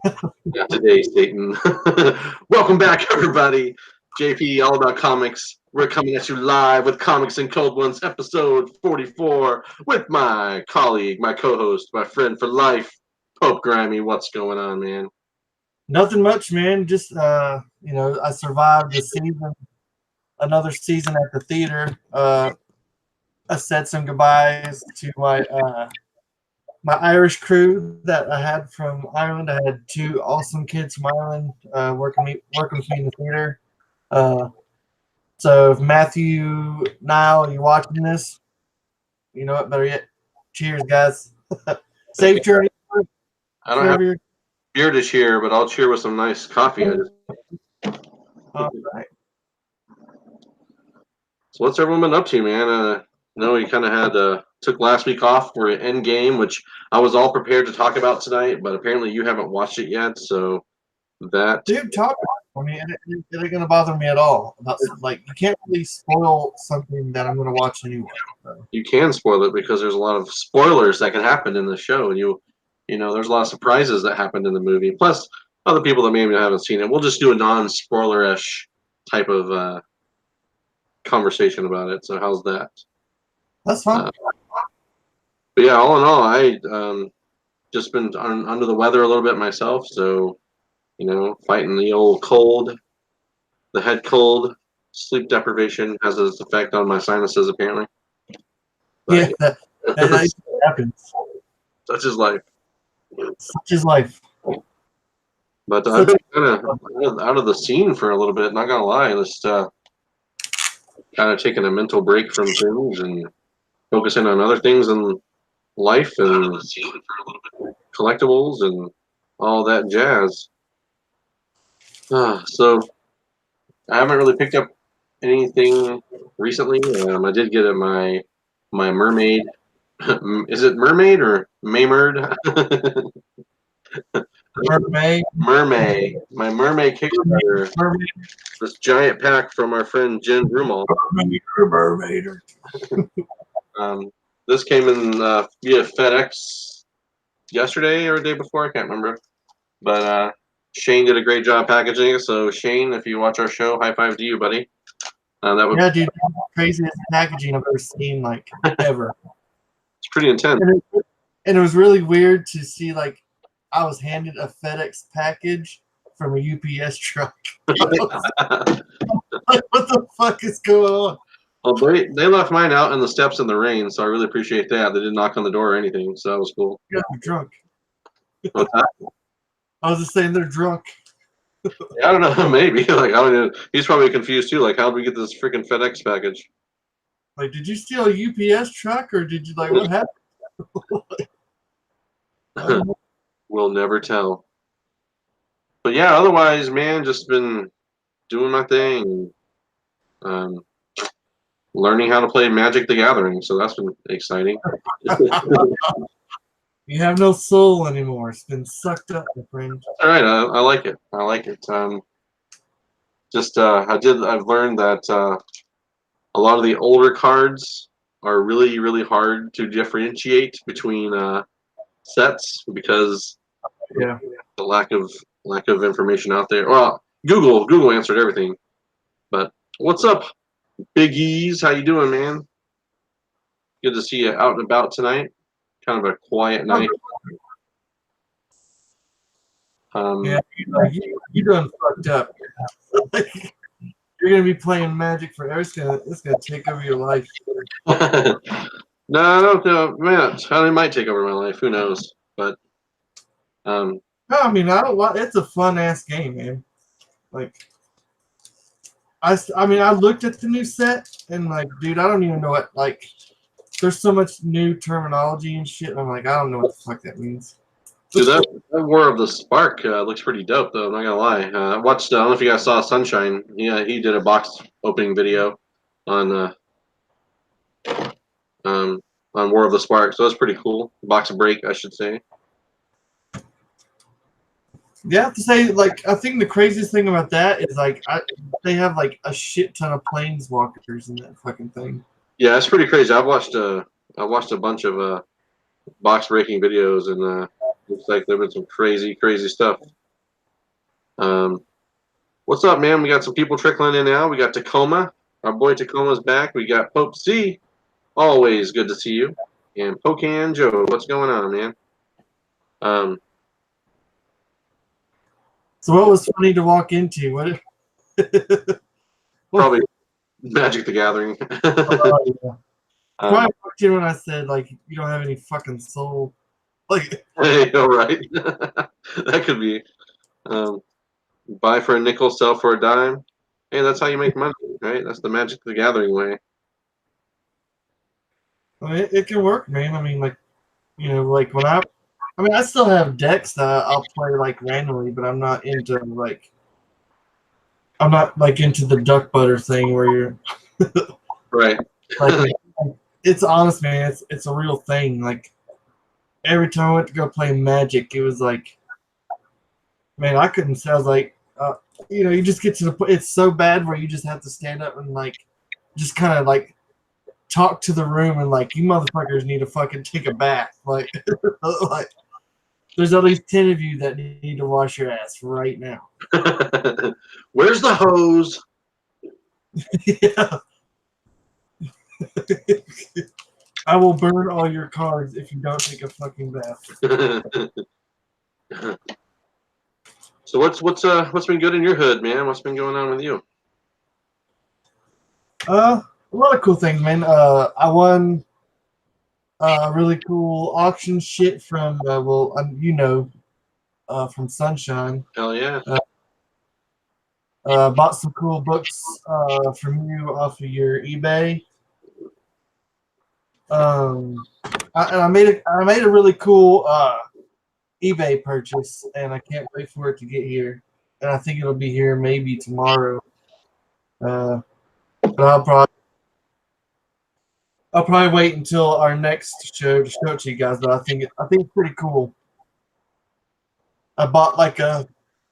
Not today, Satan. Welcome back, everybody. JP, all about comics. We're coming at you live with Comics and Cold Ones, episode 44, with my colleague, my co-host, my friend for life, Pope Grammy. What's going on, man? Nothing much, man. Just I survived the season, another season at the theater. I said some goodbyes to my Irish crew that I had from Ireland. I had two awesome kids from Ireland working with me in the theater. Uh, so if Matthew, Niall, you watching this? You know what? Better yet, cheers, guys. Safe journey I don't have wherever you're. beer to cheer, but I'll cheer with some nice coffee. All right. So what's everyone been up to, man? You kind of had took last week off for Endgame, which I was all prepared to talk about tonight, but apparently you haven't watched it yet, so that Dude, talk. I mean, it ain't gonna bother me at all. Like, you can't really spoil something that I'm gonna watch anyway. So. you can spoil it because there's a lot of spoilers that can happen in the show, and there's a lot of surprises that happened in the movie. Plus, other people that maybe haven't seen it, we'll just do a non-spoiler-ish type of conversation about it. So how's that? That's fine. But yeah, all in all, I just been under the weather a little bit myself, so fighting the old cold, the head cold. Sleep deprivation has its effect on my sinuses, apparently. Yeah, But, that happens. such is life. Such is life. But I've been kind of out of the scene for a little bit. Not gonna lie, just kind of taking a mental break from things and focusing on other things in life and collectibles and all that jazz. So I haven't really picked up anything recently. I did get my mermaid. Is it mermaid or Maymerd? Mermaid. Mermaid. My mermaid Kickstarter. Mermaid. This giant pack from our friend Jen Brumal. Mermaider. This came in via FedEx yesterday or the day before. I can't remember. But Shane did a great job packaging it. So Shane, if you watch our show, high five to you, buddy. That would Yeah, dude, craziest packaging I've ever seen, like, ever. It's pretty intense. And it was really weird to see, like, I was handed a FedEx package from a UPS truck. Like, what the fuck is going on? Well, they left mine out in the steps in the rain, so I really appreciate that. They didn't knock on the door or anything, so that was cool. Yeah, they're drunk. What's that? I was just saying they're drunk. I don't know, maybe. Like, I don't know. He's probably confused too. Like, how did we get this freaking FedEx package? Like, did you steal a UPS truck, or did you, like, what happened? We'll never tell. But yeah, otherwise, man, just been doing my thing. Learning how to play Magic the Gathering, so that's been exciting. You have no soul anymore. It's been sucked up, my friend. All right, I like it. I like it. I've learned that a lot of the older cards are really, really hard to differentiate between sets because the lack of information out there. Well, Google answered everything. But what's up, Big E's? How you doing, man? Good to see you out and about tonight. Kind of a quiet night. Yeah, you done fucked up. You're gonna be playing Magic forever. It's gonna take over your life. No, I don't know, man. It might take over my life. Who knows? But no, I mean, I don't. It's a fun ass game, man. Like, I mean, I looked at the new set and, like, dude, I don't even know what, like. There's so much new terminology and shit. And I'm like, I don't know what the fuck that means. dude, that War of the Spark looks pretty dope, though. I'm not gonna lie. I watched. I don't know if you guys saw Sunshine. Yeah, he did a box opening video on War of the Spark, so that's pretty cool. Box break, I should say. You have to say, like, I think the craziest thing about that is, like, they have, like, a shit ton of planeswalkers in that fucking thing. Yeah, it's pretty crazy. I watched a bunch of box breaking videos, and Looks like there's been some crazy, crazy stuff. What's up, man? We got some people trickling in now. We got Tacoma. Our boy Tacoma's back. We got Pope C. Always good to see you. And Pocan Joe. What's going on, man? So what was funny to walk into? What? Probably Magic the Gathering. Yeah. Probably walked in when I said like you don't have any fucking soul. Like, hey, all right. That could be. Buy for a nickel, sell for a dime. Hey, that's how you make money, right? That's the Magic the Gathering way. I mean, it can work, man. I mean, like, like when I mean, I still have decks that I'll play like randomly, but I'm not into into the duck butter thing where you're right. like, it's honest, man. It's a real thing. Like every time I went to go play Magic, it was like, man, I couldn't say. I was like, you just get to the point. It's so bad where you just have to stand up and like, just kind of like talk to the room and like, you motherfuckers need to fucking take a bath. Like, like there's at least 10 of you that need to wash your ass right now. Where's the hose? Yeah. I will burn all your cards if you don't take a fucking bath. So what's been good in your hood, man? What's been going on with you? A lot of cool things, man. I won really cool auction shit from from Sunshine. Hell yeah. Bought some cool books from you off of your eBay. I made a really cool eBay purchase, and I can't wait for it to get here. And I think it'll be here maybe tomorrow. But I'll probably wait until our next show to show it to you guys. But I think it's pretty cool. I bought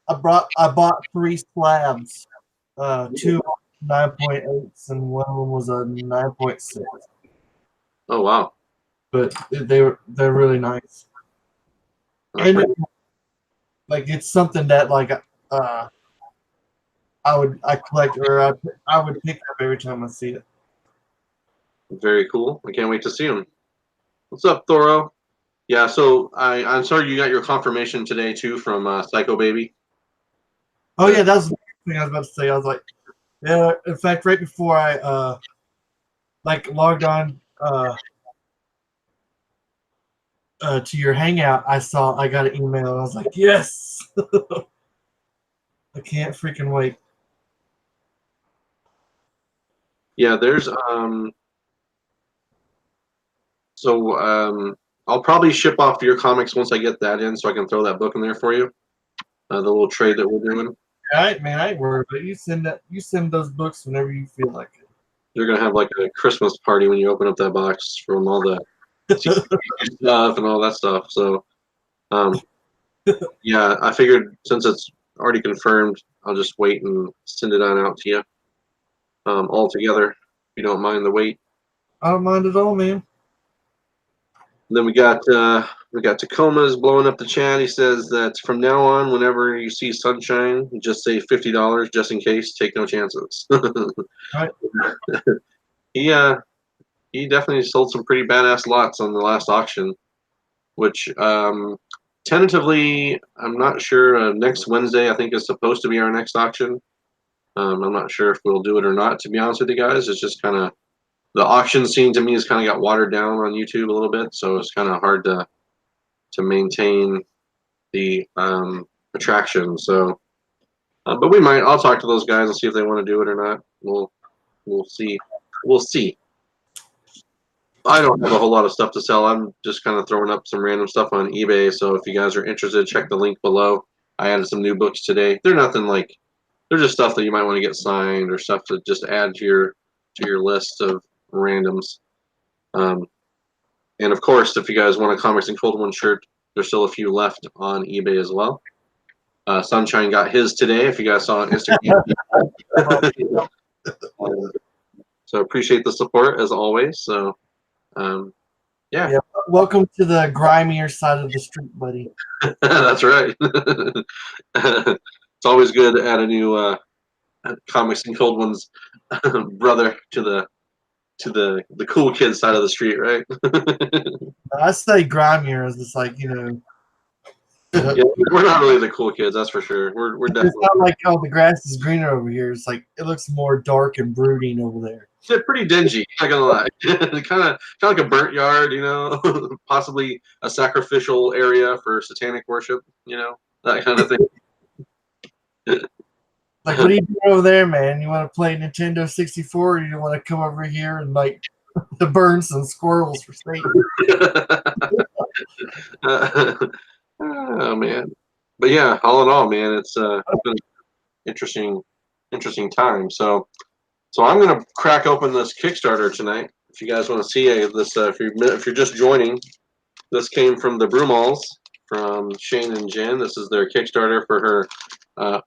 I bought 3 slabs, 2 9.8s and one of them was a 9.6. Oh wow. But they're really nice. That's And like it's something that like I collect or I would pick up every time I see it. very cool. I can't wait to see him. What's up, Thoro? Yeah, so I'm sorry you got your confirmation today too from Psycho Baby. Oh yeah, that was the thing I was about to say. I was like, yeah. In fact, right before I logged on to your Hangout, I got an email. And I was like, yes. I can't freaking wait. Yeah, there's I'll probably ship off your comics once I get that in, so I can throw that book in there for you. The little trade that we're doing. All right, man, I ain't worried. But you send those books whenever you feel like it. You're gonna have like a Christmas party when you open up that box from all the stuff and all that stuff. So, yeah, I figured since it's already confirmed, I'll just wait and send it on out to you all together. If you don't mind the wait. I don't mind at all, man. And then we got Tacoma's blowing up the chat. He says that from now on, whenever you see sunshine, just say $50 just in case. Take no chances. Right. He definitely sold some pretty badass lots on the last auction, which tentatively I'm not sure. Next Wednesday I think is supposed to be our next auction. I'm not sure if we'll do it or not. To be honest with you guys, it's just kind of the auction scene to me has kind of got watered down on YouTube a little bit, so it's kind of hard to maintain the attraction. So, but we might. I'll talk to those guys and see if they want to do it or not. We'll see. We'll see. I don't have a whole lot of stuff to sell. I'm just kind of throwing up some random stuff on eBay. So if you guys are interested, check the link below. I added some new books today. They're nothing like. They're just stuff that you might want to get signed or stuff to just add to your list of randoms. And of course, if you guys want a Comics and Cold One shirt, there's still a few left on eBay as well. Sunshine got his today. If you guys saw on Instagram. So appreciate the support as always. So Yeah, Yeah. Welcome to the grimier side of the street, buddy. that's right. It's always good to add a new comics and cold ones brother to the cool kid side of the street, right? I say grimier as it's like, Yeah, it's we're not really the cool kids, that's for sure. We're definitely not like, oh, the grass is greener over here. It's like it looks more dark and brooding over there. they're pretty dingy. Not gonna lie, kind of like a burnt yard, possibly a sacrificial area for satanic worship, that kind of thing. Like, what are you doing over there, man? You want to play Nintendo 64, or you want to come over here and like to burn some squirrels for Satan? Oh man, but yeah, all in all, man, it's been an interesting time. So I'm gonna crack open this Kickstarter tonight. If you guys want to see this, if you're just joining, this came from the Broomals, from Shane and Jen. This is their Kickstarter for her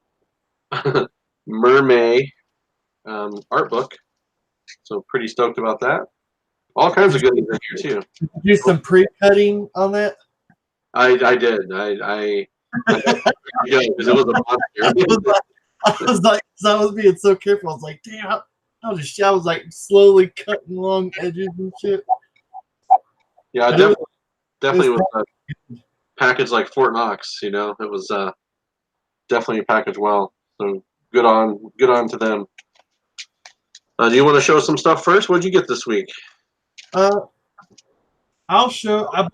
Mermaid art book. So pretty stoked about that. All kinds of goodies in here too. Did you do some pre-cutting on that? I did. Yeah, because it was a monster. I was being so careful. I was like, damn, I was like slowly cutting along edges and shit. Yeah, But definitely was packaged like Fort Knox. It was definitely packaged well. So good on to them. Do you want to show some stuff first? What'd you get this week? I'll show. I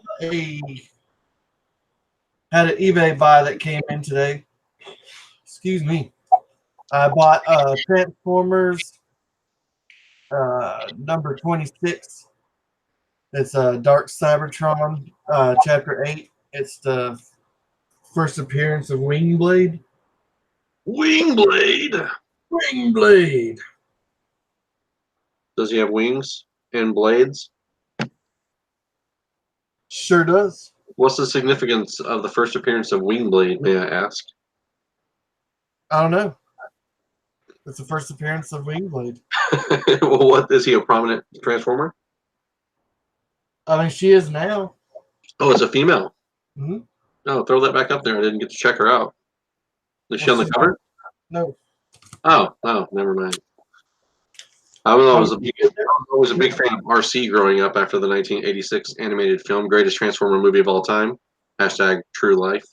had an eBay buy that came in today. Excuse me. I bought Transformers number 26. It's Dark Cybertron chapter 8. It's the first appearance of Wingblade. Wingblade. Wingblade. Does he have wings and blades? Sure does. What's the significance of the first appearance of Wingblade, may I ask? I don't know. It's the first appearance of Wingblade. Well, what is he, a prominent Transformer? I mean, she is now. Oh, it's a female. Mm-hmm. Oh, throw that back up there. I didn't get to check her out. Is she on the cover? No. Oh, never mind. I was always a big fan of RC growing up after the 1986 animated film, greatest Transformer movie of all time. Hashtag true life.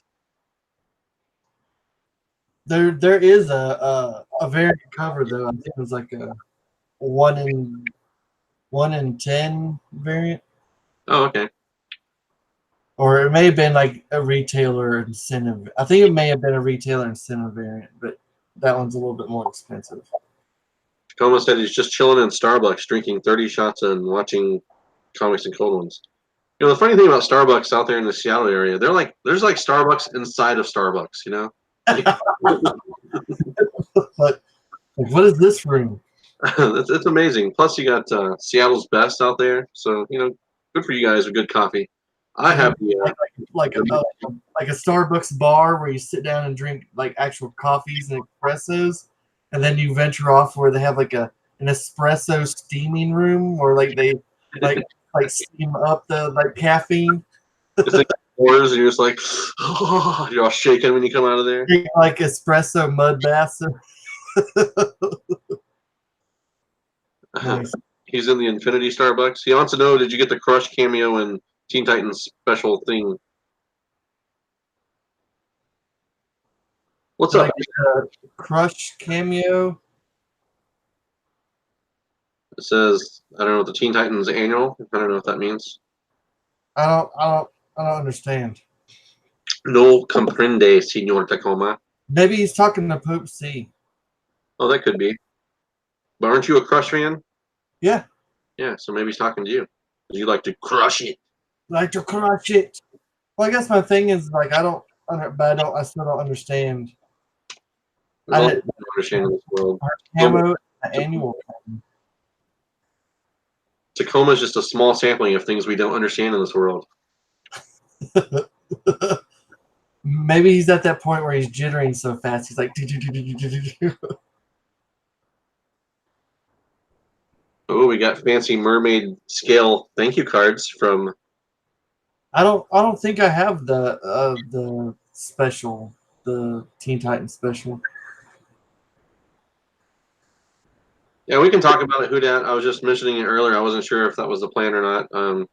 There is a variant cover though. I think it was like a 1 in 10 variant. Oh, okay. Or it may have been like a retailer incentive. I think it may have been a retailer incentive variant, but that one's a little bit more expensive. Tacoma said he's just chilling in Starbucks, drinking 30 shots and watching comics and cold ones. The funny thing about Starbucks out there in the Seattle area, there's like Starbucks inside of Starbucks, But what is this room? it's amazing. Plus, you got Seattle's best out there, so good for you guys with good coffee. I have the like a Starbucks bar where you sit down and drink like actual coffees and espressos, and then you venture off where they have like an espresso steaming room where like they like steam up the like caffeine. it's like doors, and you're just like, oh, you're all shaking when you come out of there. Like espresso mud baths. Nice. He's in the Infinity Starbucks. He wants to know, did you get the Crush cameo in Teen Titans special thing? What's up? Crush cameo. It says, I don't know what the Teen Titans annual. I don't know what that means. I don't understand. No comprende, Señor Tacoma. Maybe he's talking to Pope C. Oh, that could be. But aren't you a Crush fan? Yeah. Yeah, so maybe he's talking to you. You like to crush it. Like to crush it. Well, I guess my thing is like I still don't understand. I don't understand in this world. Camo annual. Tacoma is just a small sampling of things we don't understand in this world. Maybe he's at that point where he's jittering so fast. He's like. Oh, we got fancy mermaid scale thank you cards from I don't think I have the special, the Teen Titans special. Yeah, we can talk about it. Who dat? I was just mentioning it earlier. I wasn't sure if that was the plan or not.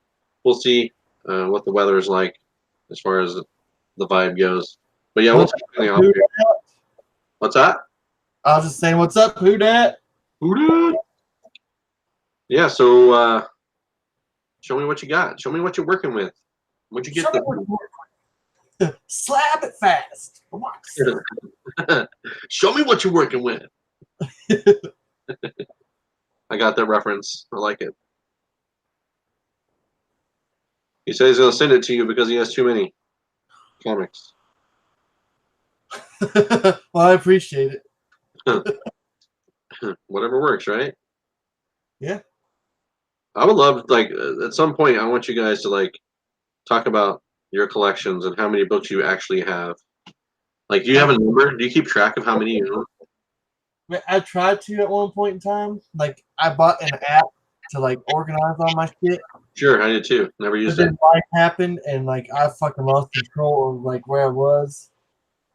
We'll see what the weather is like as far as the vibe goes. But yeah, we'll What's talk up, anything off who here. dat? What's that? I was just saying, what's up, who dat? Who dat? Yeah. So show me what you got. Show me what you're working with. What'd you Show get me this what you work with. Slab it fast. week? Show me what you're working with. I got that reference. I like it. He said he's going to send it to you because he has too many comics. Well, I appreciate it. Whatever works, right? Yeah. I would love, like, at some point, I want you guys to, like, talk about your collections and how many books you actually have. Like, do you have a number? Do you keep track of how many you own? I tried to at one point in time. Like, I bought an app to like organize all my shit. Sure, I did too. Never But used it. then life happened, and like I fucking lost control of like where I was.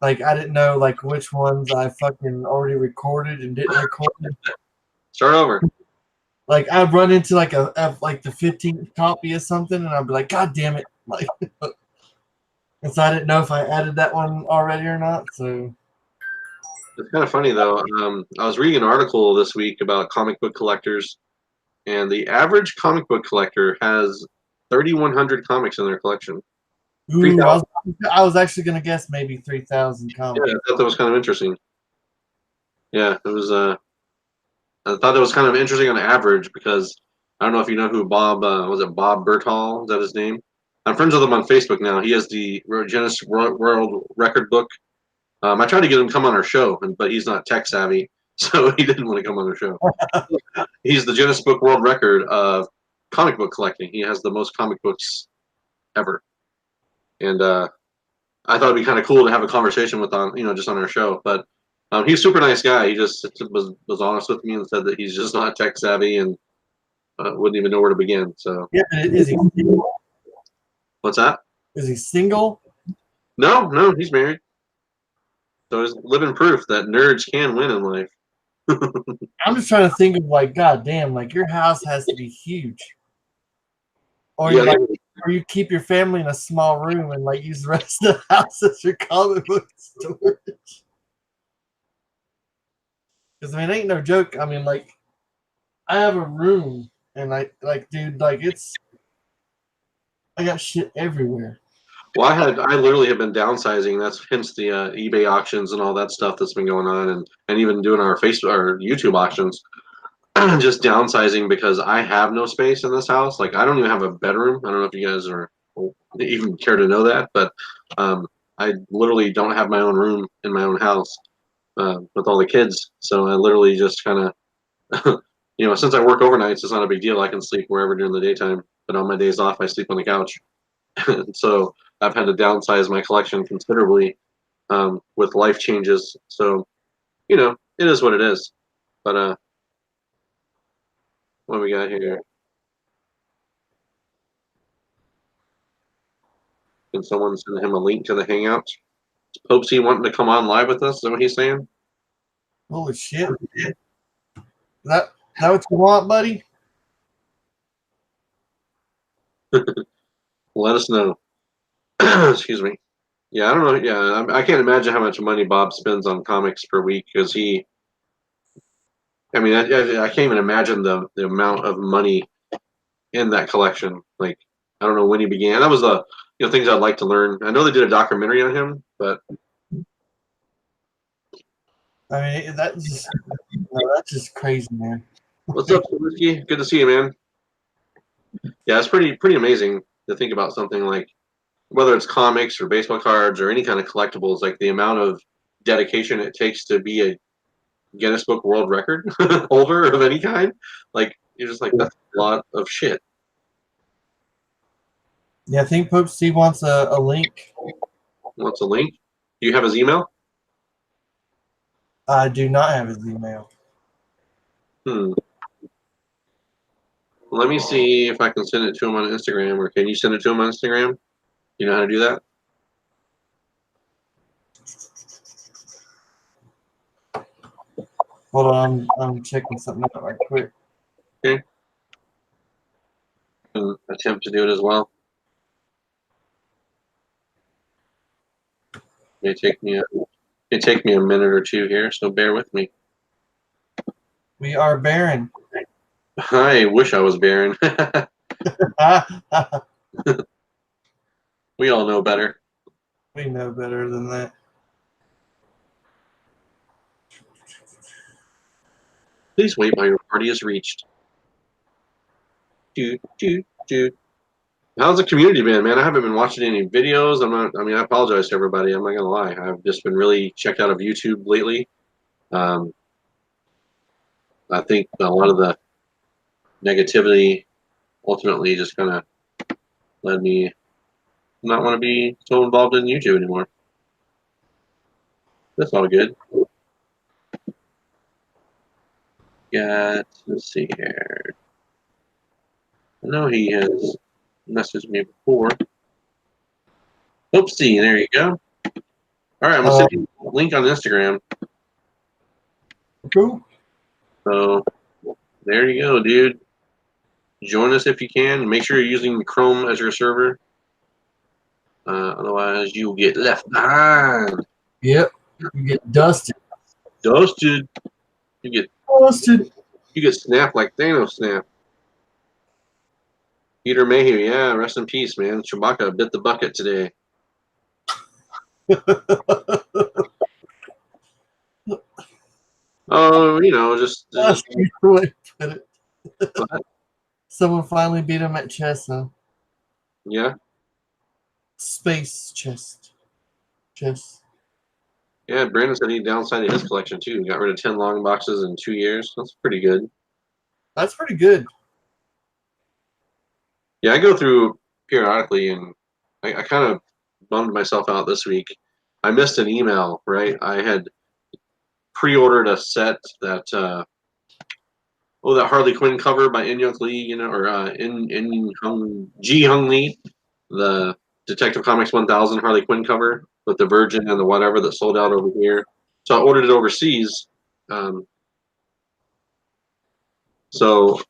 Like I didn't know like which ones I fucking already recorded and didn't record. Start over. Like I'd run into like like the 15th copy of something, and I'd be like, God damn it! Like, and so I didn't know if I added that one already or not. So It's kind of funny, though. I was reading an article this week about comic book collectors, and the average comic book collector has 3,100 comics in their collection. ooh, 3,000. I was actually gonna guess maybe 3,000 Yeah, comics. I thought that was kind of interesting. Yeah, it was. I thought that was kind of interesting on average because I don't know if you know who Bob was. It Bob Bertall? Is that his name? I'm friends with him on Facebook now. He has the Guinness World Record book. I tried to get him to come on our show, but he's not tech savvy, so he didn't want to come on our show. He's the Guinness Book World Record of comic book collecting. He has the most comic books ever, and I thought it'd be kind of cool to have a conversation with on just on our show. But he's a super nice guy. He just was honest with me and said that he's just not tech savvy and wouldn't even know where to begin. So Yeah, is he single? what's that? Is he single? No, he's married. So he's living proof that nerds can win in life. I'm just trying to think of like, God damn, like your house has to be huge, or Yeah, you like, or you keep your family in a small room and like use the rest of the house as your comic book storage. Because I mean, it ain't no joke. I mean, like, I have a room, and like, dude, like I got shit everywhere. well, I literally have been downsizing. That's hence the eBay auctions and all that stuff that's been going on, and even doing our Facebook or YouTube auctions. Just downsizing because I have no space in this house. Like I don't even have a bedroom. I don't know if you guys are even care to know that, but I literally don't have my own room in my own house with all the kids. So I literally just kind of, since I work overnights, it's not a big deal. I can sleep wherever during the daytime, but on my days off, I sleep on the couch. So I've had to downsize my collection considerably with life changes. So it is what it is. But what do we got here? Can someone send him a link to the Hangout? Popesy wanting to come on live with us? Is that what he's saying? Holy shit! That what you want, buddy? Let us know. Excuse me. Yeah, I don't know. Yeah, I can't imagine how much money Bob spends on comics per week because he. I mean, I can't even imagine the amount of money in that collection. Like, I don't know when he began. That was the things I'd like to learn. I know they did a documentary on him, but I mean, that's just crazy, man. what's up, Whiskey? Good to see you, man. Yeah, it's pretty amazing to think about something like whether it's comics or baseball cards or any kind of collectibles, like the amount of dedication it takes to be a Guinness Book World Record holder of any kind. Like you're just like that's a lot of shit. Yeah, I think Pope C wants a link. What's a link? Do you have his email? I do not have his email. Hmm. Let me see if I can send it to him on Instagram, or can you send it to him on Instagram? You know how to do that? Hold on, I'm checking something out right quick. Okay. Attempt to do it as well. It may take me a minute or two here, so bear with me. We are barren. I wish I was barren. We all know better. We know better than that. Please wait while your party is reached. Dude. How's the community been, man? I haven't been watching any videos. I apologize to everybody. I'm not gonna lie. I've just been really checked out of YouTube lately. I think a lot of the negativity ultimately just kind of led me not want to be so involved in YouTube anymore. That's all good. Let's see here. I know he has messaged me before. Oopsie, there you go. All right, I'm gonna send you a link on Instagram. Cool. So there you go, dude. Join us if you can. Make sure you're using Chrome as your server. Otherwise, you'll get left behind. Yep. You get dusted. Dusted. You get snapped like Thanos snapped. Peter Mayhew, yeah, rest in peace, man. Chewbacca bit the bucket today. Oh, just That's the way to put it. Someone finally beat him at chess, huh? Yeah. Space chess. Yeah, Brandon said he downsized his collection too. He got rid of 10 long boxes in 2 years. That's pretty good. That's pretty good. Yeah, I go through periodically, and I kind of bummed myself out this week. I missed an email, right? I had pre-ordered a set that that Harley Quinn cover by In Young Lee, or Ji Hung Lee, the Detective Comics 1000 Harley Quinn cover with the Virgin and the whatever that sold out over here. So I ordered it overseas. So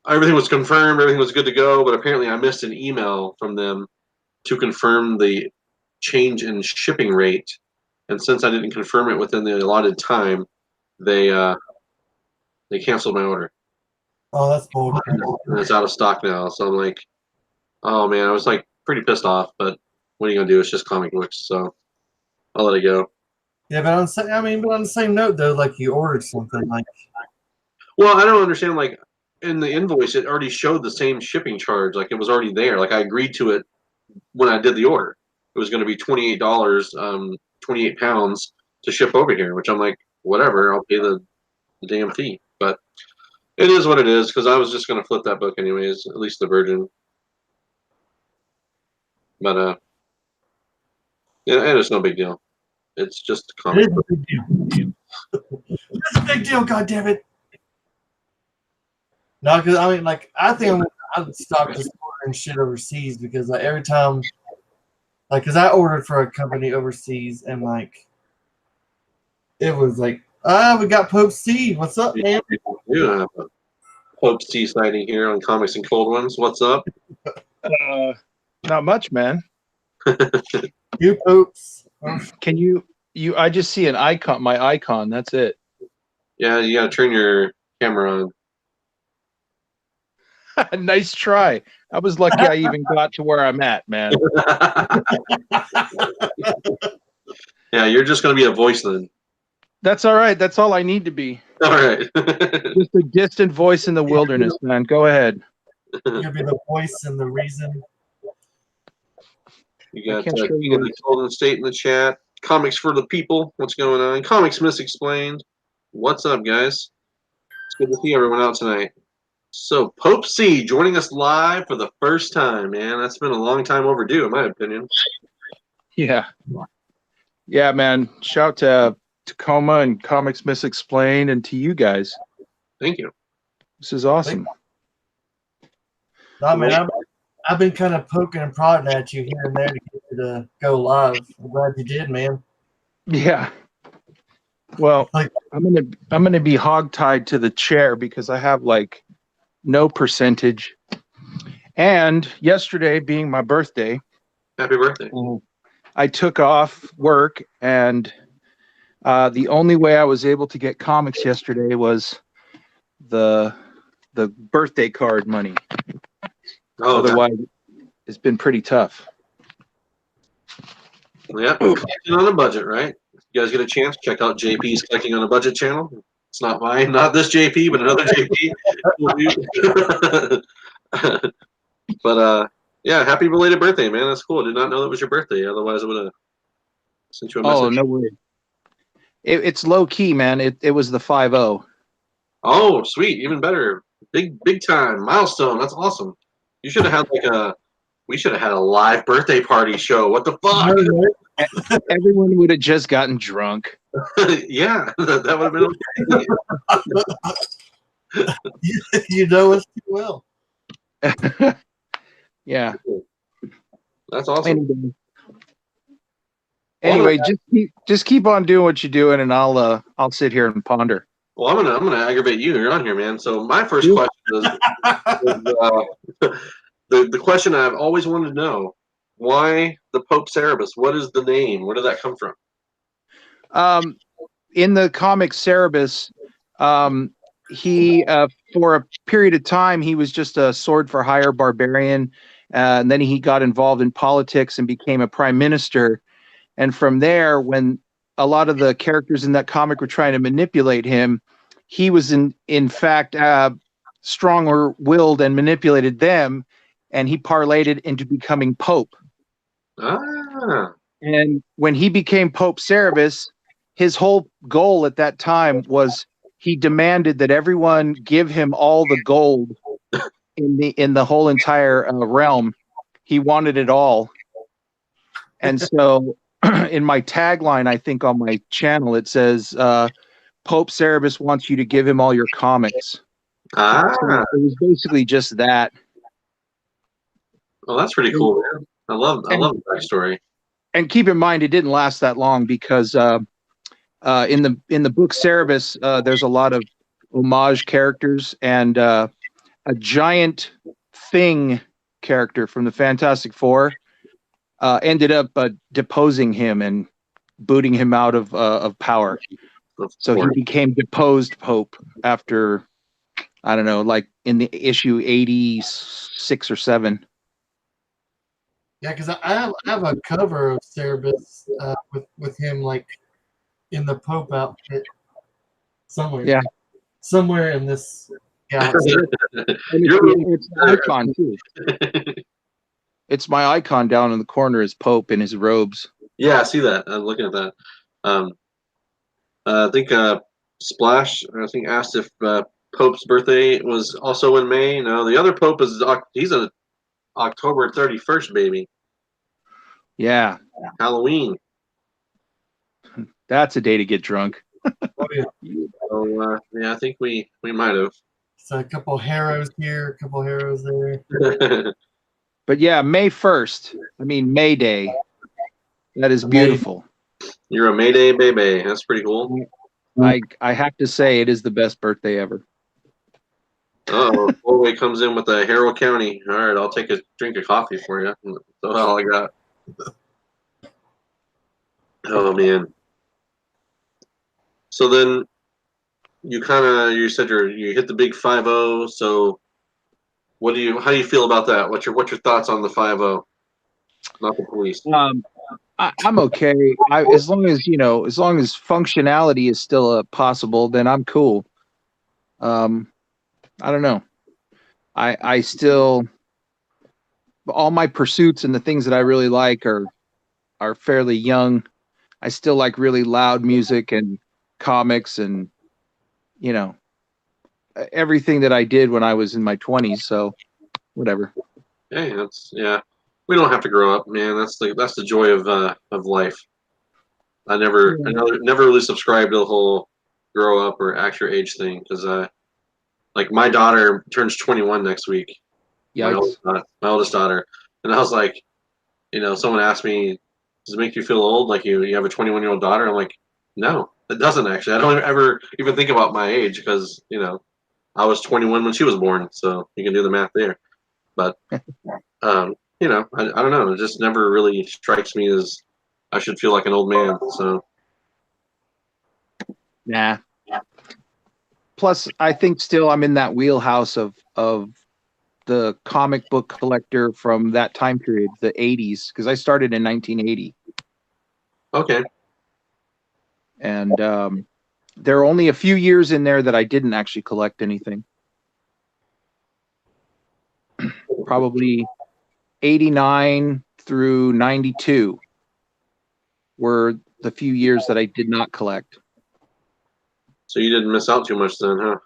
everything was confirmed, everything was good to go, but apparently I missed an email from them to confirm the change in shipping rate. And since I didn't confirm it within the allotted time, they canceled my order. Oh, that's bold. And it's out of stock now. So I'm like, oh man, I was like pretty pissed off, but what are you gonna do? It's just comic books, so I'll let it go. Yeah, but on the same note though, like you ordered something like. Well, I don't understand. Like in the invoice, it already showed the same shipping charge. Like it was already there. Like I agreed to it when I did the order. It was going to be $28, 28 pounds to ship over here, which I'm like, whatever, I'll pay the damn fee. But it is what it is, because I was just going to flip that book anyways, at least the Virgin. But it's no big deal. It's just a comic book. It's a big deal, God damn it! No, because I think I'd stop just ordering shit overseas because every time, because I ordered for a company overseas and it was like, we got Pope C. What's up, man? We do have a Pope C sighting here on Comics and Cold Ones. What's up? Not much, man. You popes. Can you? I just see an icon. My icon. That's it. Yeah, you got to turn your camera on. Nice try. I was lucky I even got to where I'm at, man. Yeah, you're just going to be a voice then. That's all right. That's all I need to be. All right. Just a distant voice in the wilderness, man. Go ahead. You'll be the voice and the reason. You got King of the Golden State in the chat. Comics for the people. What's going on? Comics Misexplained. What's up, guys? It's good to see everyone out tonight. So, Pope C joining us live for the first time, man. That's been a long time overdue, in my opinion. Yeah. Yeah, man. Shout to Tacoma and Comics Misexplained and to you guys. Thank you. This is awesome. No, man, I've been kind of poking and prodding at you here and there to get you to go live. I'm glad you did, man. Yeah. Well, Like, I'm gonna be hogtied to the chair because I have like no percentage. And yesterday being my birthday, Happy birthday. I took off work, and the only way I was able to get comics yesterday was the birthday card money. Oh, Otherwise, it's been pretty tough. yeah, collecting on a budget, right? You guys get a chance, check out JP's Collecting on a Budget channel. It's not mine, not this JP, but another JP. But yeah, happy belated birthday, man. That's cool. I did not know that was your birthday. Otherwise, I would have sent you a message. Oh, no way. It's low key, man. It was the 5-0. Oh, sweet, even better. Big time milestone. That's awesome. You should have had we should have had a live birthday party show. What the fuck? Everyone would have just gotten drunk. Yeah, that would have been okay. you know us too well. Yeah. That's awesome. Anyway, just keep on doing what you're doing, and I'll sit here and ponder. Well, I'm gonna aggravate you. You're on here, man. So my first question is the question I've always wanted to know: why the Pope Cerebus? What is the name? Where did that come from? In the comic Cerebus, he for a period of time he was just a sword for hire barbarian, and then he got involved in politics and became a prime minister. And from there, when a lot of the characters in that comic were trying to manipulate him, he was in fact stronger willed and manipulated them, and he parlayed it into becoming Pope. Ah. And when he became Pope Cerebus, his whole goal at that time was he demanded that everyone give him all the gold in the whole entire realm. He wanted it all. And so in my tagline, I think on my channel, it says, Pope Cerebus wants you to give him all your comics. Ah. So it was basically just that. Well, that's pretty cool, man. I love the backstory. And keep in mind, it didn't last that long because in the book Cerebus, there's a lot of homage characters, and a giant thing character from the Fantastic Four ended up deposing him and booting him out of power. So he became deposed Pope after, I don't know, like in the issue 86 or 7. Yeah, because I have a cover of Cerebus with him like in the Pope outfit somewhere. Yeah, somewhere in this galaxy. It's my icon too. It's my icon down in the corner is Pope in his robes. Yeah, I see that. I'm looking at that. I think Splash, I think, asked if Pope's birthday was also in May. No, the other Pope he's a October 31st baby. Yeah, Halloween. That's a day to get drunk. Oh, yeah. So yeah, I think we might have. So a couple Harrows here, a couple Harrows there. But yeah, May 1st. I mean May Day. That is beautiful. You're a Mayday baby. That's pretty cool. I have to say it is the best birthday ever. Oh, Boy comes in with a Harrow County. All right, I'll take a drink of coffee for you. That's all I got. Oh man. So then you said you hit the big 5-0. So how do you feel about that? What's your thoughts on the 5-0? Not the police. I'm okay. As long as functionality is still possible, then I'm cool. I don't know. I still, all my pursuits and the things that I really like are fairly young. I still like really loud music and comics and everything that I did when I was in my 20s. So whatever. Hey, we don't have to grow up, man. That's the joy of life. I never really subscribed to the whole grow up or act your age thing because like my daughter turns 21 next week, Yikes. My oldest daughter, and I was like, someone asked me, "Does it make you feel old? Like you have a 21-year-old daughter?" I'm like, "No, it doesn't actually. I don't ever even think about my age because I was 21 when she was born, so you can do the math there." But I don't know. It just never really strikes me as I should feel like an old man. So Nah. Plus, I think still I'm in that wheelhouse of the comic book collector from that time period, the 80s, because I started in 1980. okay, And there are only a few years in there that I didn't actually collect anything. Probably 89 through 92 were the few years that I did not collect. so you didn't miss out too much then, huh?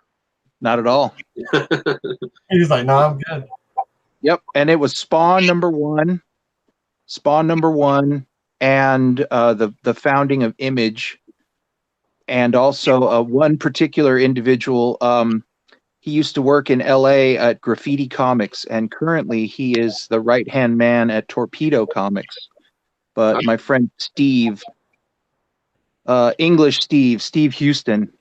Not at all. He's like, no, I'm good. Yep. And it was Spawn number one, and the founding of Image, and also one particular individual. He used to work in LA at Graffiti Comics, and currently he is the right-hand man at Torpedo Comics. But my friend Steve, English Steve Houston,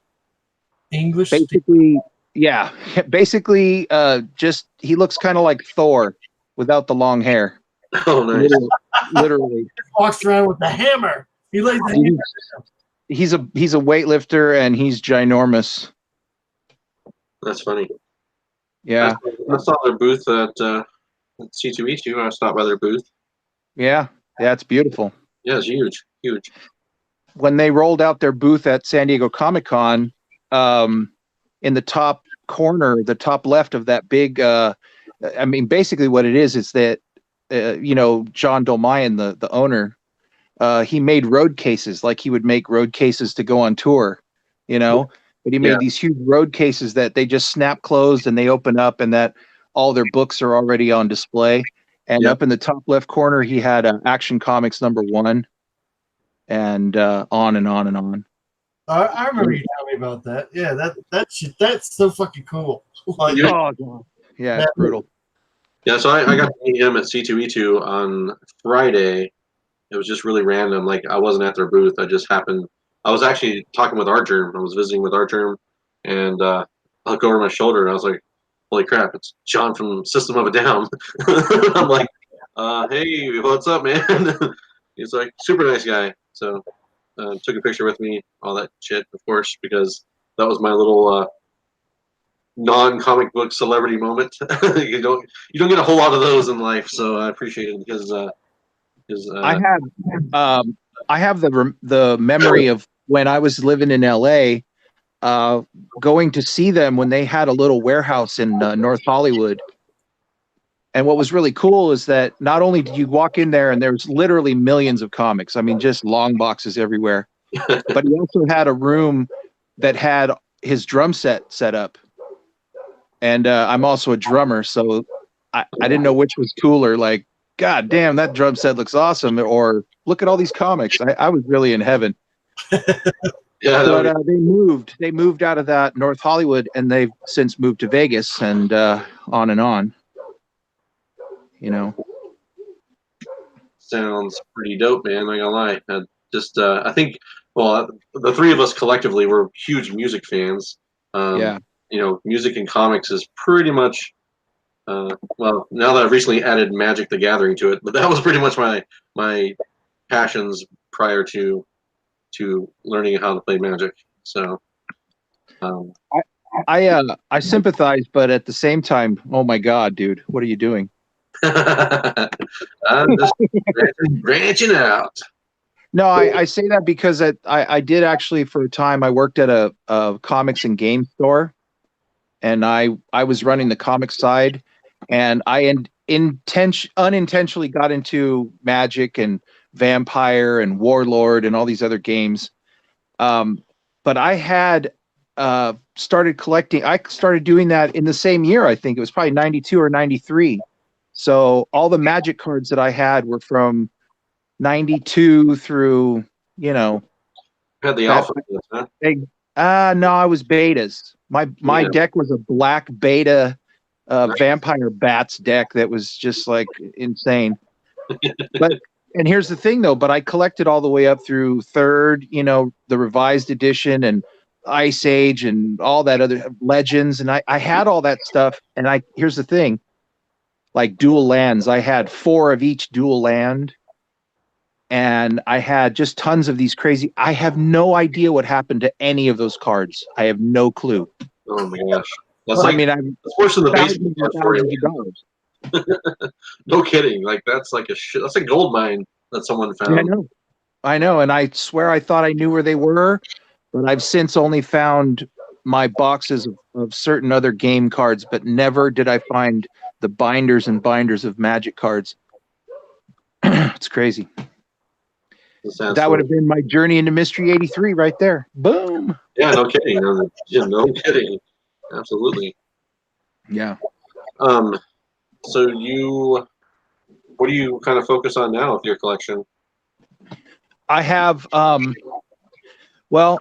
English. basically, yeah, basically, just he looks kind of like Thor without the long hair. Oh, nice. Literally. Walks around with the hammer. He lays the hammer. He's a weightlifter and he's ginormous. That's funny. Yeah. I saw their booth at C2E2. I stopped by their booth. Yeah, it's beautiful. Yeah, it's huge. When they rolled out their booth at San Diego Comic-Con, in the top corner, the top left of that big, basically what it is that, John Dolmayan, the owner, he made road cases, like he would make road cases to go on tour, but he made these huge road cases that they just snap closed and they open up, and that all their books are already on display. And up in the top left corner, he had Action Comics number 1, and on and on and on. I remember you telling me about that. Yeah, that's so fucking cool. Like, yeah, it's brutal. Yeah, so I got to meet him at C2E2 on Friday. It was just really random. Like, I wasn't at their booth. I was actually talking with Archer. I was visiting with Archer, and I look over my shoulder, and I was like, holy crap, it's John from System of a Down. I'm like, hey, what's up, man? He's like, super nice guy. So took a picture with me, all that shit, of course, because that was my little non-comic book celebrity moment. you don't get a whole lot of those in life, so I appreciate it because I have the memory of when I was living in LA, going to see them when they had a little warehouse in North Hollywood. And what was really cool is that not only did you walk in there and there's literally millions of comics, I mean, just long boxes everywhere, but he also had a room that had his drum set up. And I'm also a drummer, so I didn't know which was cooler. Like, God damn, that drum set looks awesome. Or look at all these comics. I was really in heaven. Yeah, but they moved out of that North Hollywood, and they've since moved to Vegas, and on and on. Sounds pretty dope, man. Not gonna lie. I think, well, the three of us collectively were huge music fans. Music and comics is pretty much. Well, now that I've recently added Magic the Gathering to it, but that was pretty much my passions prior to learning how to play Magic. So, I sympathize, but at the same time, oh my God, dude, what are you doing? I'm just branching out. No, I say that because I did actually, for a time, I worked at a comics and game store, and I was running the comics side, and I unintentionally got into Magic and Vampire and Warlord and all these other games. But I had started collecting. I started doing that in the same year. I think it was probably 92 or 93. So all the Magic cards that I had were from 92 through, Had the alpha, huh? No, I was betas. My deck was a black beta vampire bats deck that was just like insane. But and here's the thing though, but I collected all the way up through third, you know, the revised edition and Ice Age and all that other Legends, and I had all that stuff. And here's the thing, like dual lands, I had 4 of each dual land, and I had just tons of these crazy. I have no idea what happened to any of those cards. I have no clue. Oh my gosh, that's I like mean, that's worse than the baseball thousands and card for you. thousands of dollars. No kidding. Like that's like a shit. That's a gold mine that someone found. Yeah, I know, and I swear I thought I knew where they were, but I've since only found my boxes of certain other game cards, but never did I find the binders and binders of Magic cards. It's crazy. That would have been my journey into Mystery 83 right there. Boom. Yeah, no kidding. No kidding. Absolutely. Yeah. So what do you kind of focus on now with your collection? I have, well,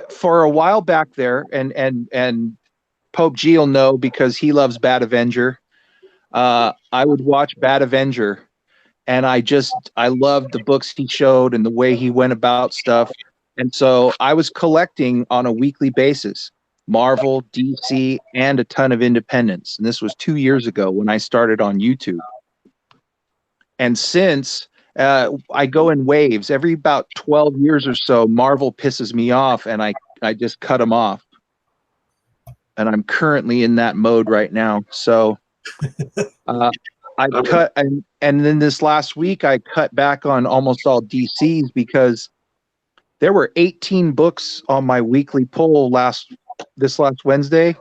for a while back there, and Pope G will know because he loves Bad Avenger. I would watch Bad Avenger, and I loved the books he showed and the way he went about stuff. And so I was collecting on a weekly basis, Marvel, DC, and a ton of independents. And this was 2 years ago when I started on YouTube. And since I go in waves, every about 12 years or so, Marvel pisses me off, and I just cut them off. And I'm currently in that mode right now. So I cut, and then this last week I cut back on almost all DCs because there were 18 books on my weekly poll this last Wednesday,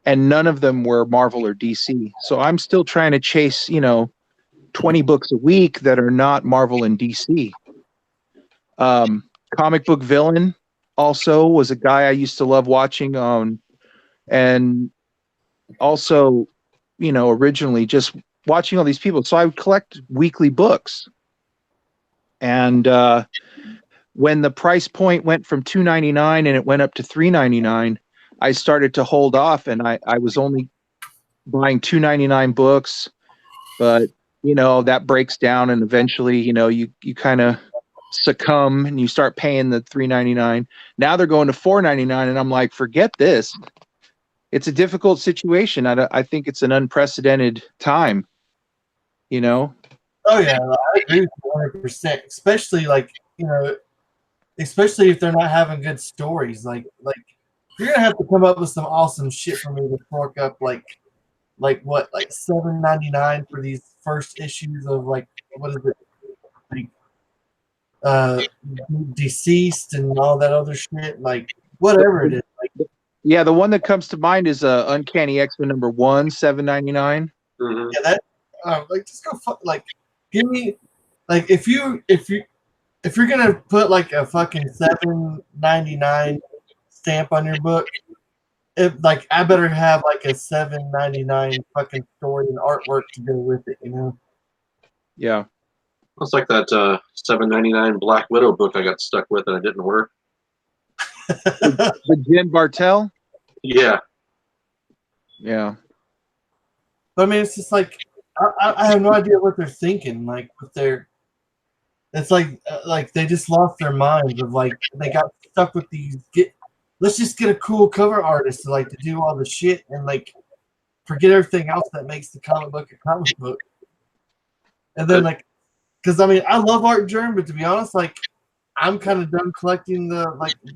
and none of them were Marvel or DC. So I'm still trying to chase, 20 books a week that are not Marvel and DC. Comic Book Villain also was a guy I used to love watching on, and also, originally just watching all these people. So I would collect weekly books. And when the price point went from $2.99 and it went up to $3.99, I started to hold off, and I was only buying $2.99 books, but that breaks down, and eventually, you kind of succumb and you start paying the $3.99. Now they're going to $4.99, and I'm like, forget this. It's a difficult situation. I think it's an unprecedented time, Oh yeah, I agree with you 100%. Especially especially if they're not having good stories. Like you're gonna have to come up with some awesome shit for me to fork up like $7.99 for these first issues of what is it, Deceased and all that other shit, whatever it is. Yeah, the one that comes to mind is Uncanny X-Men #1, $7.99. Mm-hmm. Yeah, that just go give me if you're gonna put a fucking $7.99 stamp on your book, I better have a $7.99 fucking story and artwork to go with it, Yeah. It's like that $7.99 Black Widow book I got stuck with and it didn't work. The Jen Bartel? Yeah. Yeah. But I mean, it's just I have no idea what they're thinking. It's like they just lost their minds of they got stuck with these. Let's just get a cool cover artist to do all the shit and forget everything else that makes the comic book a comic book. And then because I mean, I love Art Germ, but to be honest, I'm kind of done collecting the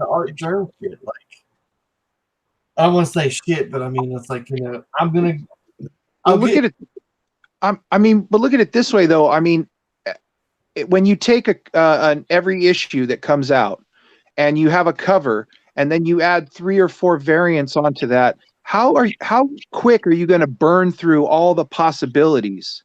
Art Germ shit. I don't want to say shit, but I mean, it's I'm gonna. Look at it. But look at it this way, though. I mean, when you take an every issue that comes out, and you have a cover, and then you add 3 or 4 variants onto that, how quick are you going to burn through all the possibilities?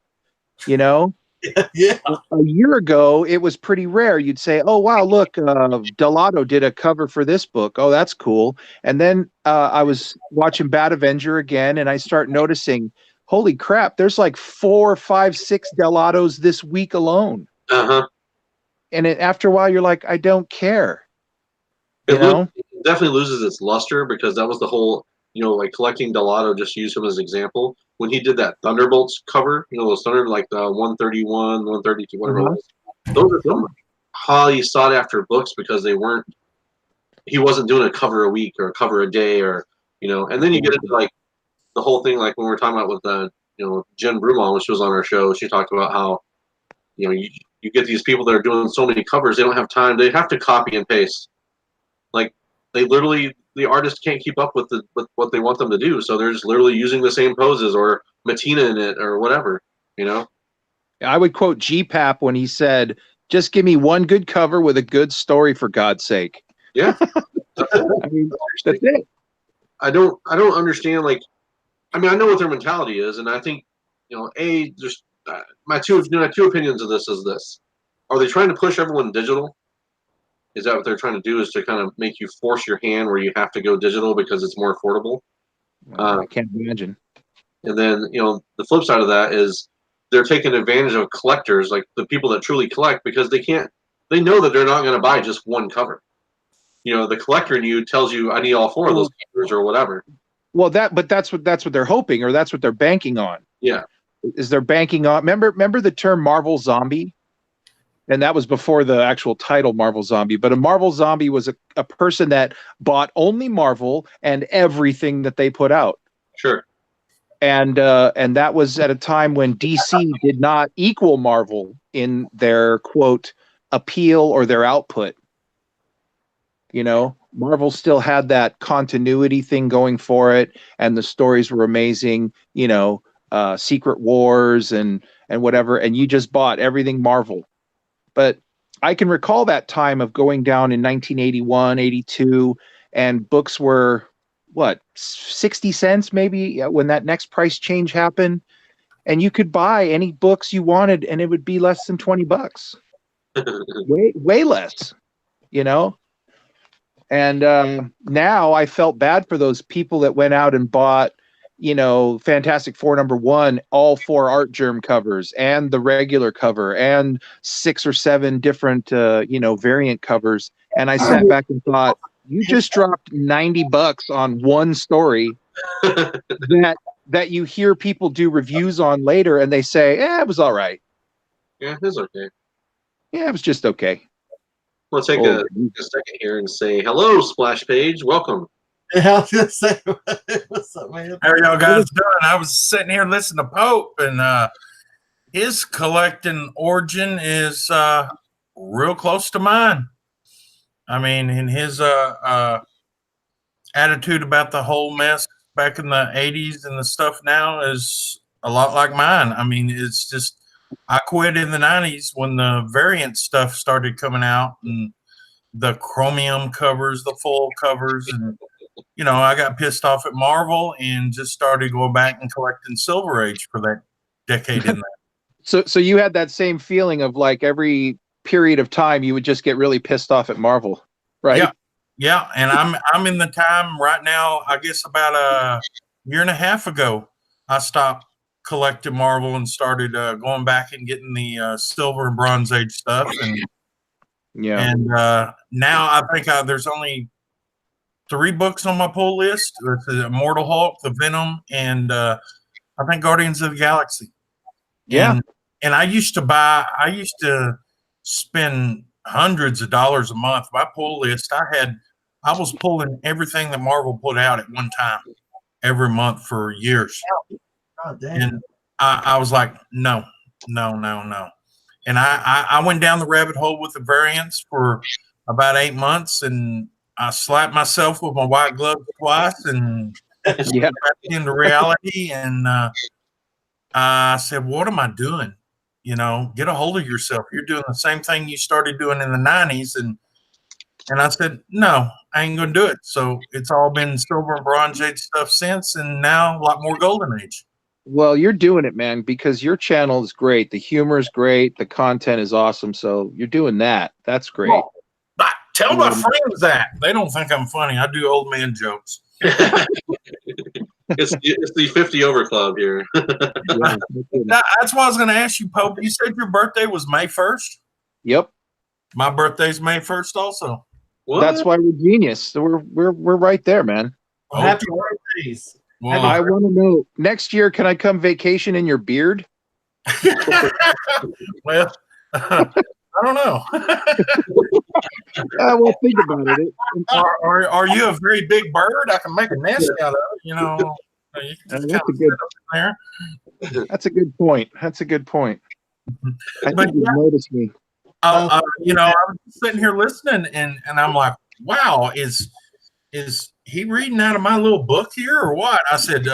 Yeah. A year ago, it was pretty rare. You'd say, "Oh wow, look, Delato did a cover for this book. Oh, that's cool." And then I was watching Bad Avenger again, and I start noticing, holy crap, there's 4, 5, 6 Delatos this week alone. Uh-huh. And after a while, you're like, I don't care. It definitely loses its luster because that was the whole like collecting Delato, just use him as an example. When he did that Thunderbolts cover, those Thunder, like the 131, 132, whatever it was. Those are some highly sought after books because he wasn't doing a cover a week or a cover a day and then you get into like the whole thing, like when we were talking about with Jen Brumon, when she was on our show, she talked about how, you get these people that are doing so many covers, they don't have time. They have to copy and paste. Like the artist can't keep up with what they want them to do. So they're just literally using the same poses or Matina in it or whatever, I would quote GPAP when he said, just give me one good cover with a good story, for God's sake. Yeah. I mean, that's it. I don't understand. Like, I mean, I know what their mentality is, and I think, just my two opinions of this is this: are they trying to push everyone digital? Is that what they're trying to do? Is to kind of make you force your hand where you have to go digital because it's more affordable? I can't imagine. And then the flip side of that is they're taking advantage of collectors, like the people that truly collect, because they know that they're not going to buy just one cover. The collector in you tells you, I need all four of those covers or whatever. Well, that's what they're hoping, or that's what they're banking on. Yeah. Is they're banking on, remember the term Marvel Zombie? And that was before the actual title Marvel Zombie, but a Marvel Zombie was a person that bought only Marvel and everything that they put out. Sure. And that was at a time when DC did not equal Marvel in their quote appeal or their output. Marvel still had that continuity thing going for it, and the stories were amazing. Secret Wars and whatever, and you just bought everything Marvel. But I can recall that time of going down in 1981, 82, and books were, 60 cents maybe when that next price change happened. And you could buy any books you wanted, and it would be less than $20. way less, And now I felt bad for those people that went out and bought Fantastic Four #1, all 4 Art Germ covers and the regular cover and 6 or 7 different, variant covers. And I sat back and thought, you just dropped $90 on one story that you hear people do reviews on later, and they say, it was all right. Yeah, it was okay. Yeah, it was just okay. We'll take a second here and say, hello, Splash Page. Welcome. Yeah, I was gonna say, what's up, man? How are y'all guys doing? I was sitting here listening to Pope, and his collecting origin is real close to mine. I mean, in his attitude about the whole mess back in the 80s and the stuff now is a lot like mine. I mean, it's just, I quit in the 90s when the variant stuff started coming out and the chromium covers, the full covers, and I got pissed off at Marvel and just started going back and collecting Silver Age for that decade in there. So you had that same feeling of like every period of time you would just get really pissed off at Marvel, right? Yeah. And I'm in the time right now, I guess about a year and a half ago, I stopped collecting Marvel and started going back and getting the Silver and Bronze Age stuff. And now I think there's only 3 books on my pull list. There's the Immortal Hulk, the Venom, and I think Guardians of the Galaxy. Yeah. And I used to spend hundreds of dollars a month. My pull list, I was pulling everything that Marvel put out at one time every month for years. Oh, damn. And I was like, no. And I went down the rabbit hole with the variants for about 8 months, and I slapped myself with my white glove twice and back into reality. And I said, what am I doing? Get a hold of yourself. You're doing the same thing you started doing in the 90s. And I said, no, I ain't going to do it. So it's all been Silver and Bronze Age stuff since, and now a lot more Golden Age. Well, you're doing it, man, because your channel is great. The humor is great. The content is awesome. So you're doing that. That's great. Well, tell my friends that. They don't think I'm funny. I do old man jokes. It's the 50 over club here. That's why I was going to ask you, Pope. You said your birthday was May 1st? Yep. My birthday's May 1st also. What? That's why we're genius. So we're right there, man. Well, happy birthday face. Well, I want to know, next year, can I come vacation in your beard? well, I don't know. Well, think about it. Are you a very big bird? I can make a nest out of it. You know, you can just kind That's a of good. sit up there. That's a good point. That's a good point. I But think you've noticed me. you know, I was sitting here listening, and I'm like, wow, is he reading out of my little book here or what? I said,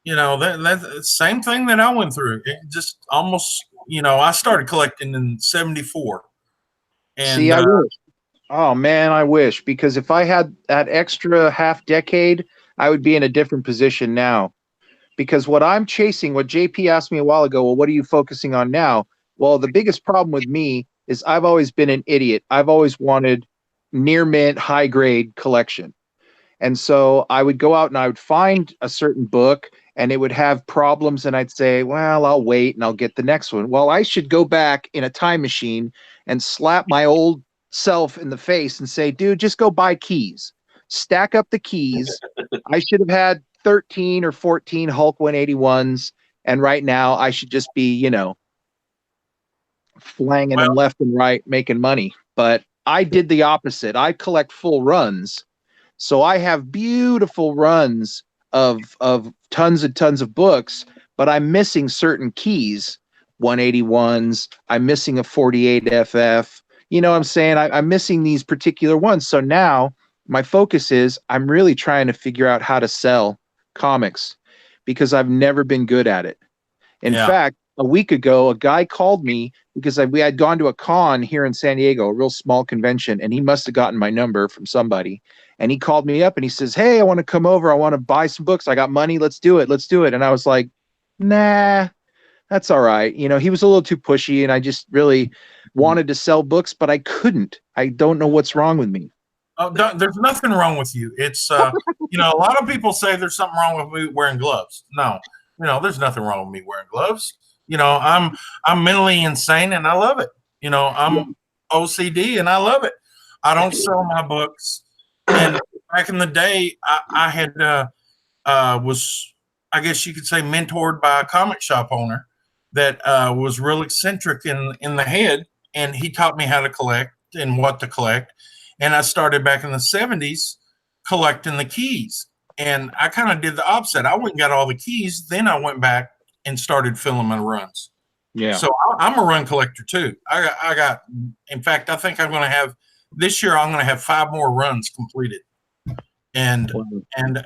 you know, that's the same thing that I went through. It just almost, you know, I started collecting in '74, and See, I wish. Oh man, I wish, because if I had that extra half decade, I would be in a different position now. Because what I'm chasing, what JP asked me a while ago, well, what are you focusing on now? Well, the biggest problem with me is I've always been an idiot. I've always wanted near mint, high grade collection. And so I would go out and I would find a certain book and it would have problems. And I'd say, well, I'll wait and I'll get the next one. Well, I should go back in a time machine and slap my old self in the face and say, dude, just go buy keys, stack up the keys. I should have had 13 or 14 Hulk 181s. And right now I should just be, you know, flanging well, them left and right, making money. But I did the opposite. I collect full runs. So I have beautiful runs of tons and tons of books, but I'm missing certain keys, 181s. I'm missing a 48FF. You know what I'm saying? I'm missing these particular ones. So now my focus is I'm really trying to figure out how to sell comics because I've never been good at it. In yeah. fact, a week ago, a guy called me because we had gone to a con here in San Diego, a real small convention, and he must have gotten my number from somebody. And he called me up and he says, hey, I want to come over. I want to buy some books. I got money. Let's do it. Let's do it. And I was like, nah, that's all right. You know, he was a little too pushy and I just really wanted to sell books, but I couldn't. I don't know what's wrong with me. There's nothing wrong with you. It's you know, a lot of people say there's something wrong with me wearing gloves. No, you know, there's nothing wrong with me wearing gloves. You know, I'm mentally insane and I love it. You know, I'm OCD and I love it. I don't sell my books. And back in the day, I had was, I guess you could say, mentored by a comic shop owner that was real eccentric in the head, and he taught me how to collect and what to collect. And I started back in the '70s collecting the keys, and I kind of did the opposite. I went and got all the keys, then I went back and started filling my runs. Yeah. So I'm a run collector too. I got, in fact, I think I'm going to have this year. I'm going to have 5 more runs completed, and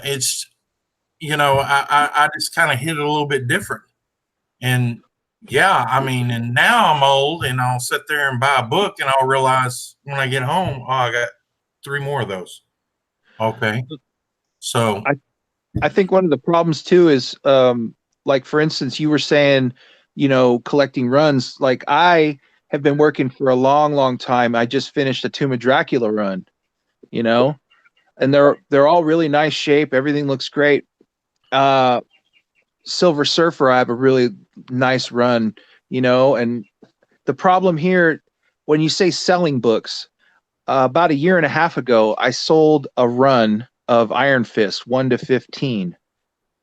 it's, you know, I just kind of hit it a little bit different. And yeah, I mean, and now I'm old and I'll sit there and buy a book and I'll realize when I get home, oh, I got 3 more of those. Okay. So I think one of the problems too is like, for instance, you were saying, you know, collecting runs. Like I have been working for a long, long time. I just finished a Tomb of Dracula run, you know, and they're all really nice shape. Everything looks great. Silver Surfer, I have a really nice run, you know, and the problem here, when you say selling books, about a year and a half ago, I sold a run of Iron Fist 1 to 15,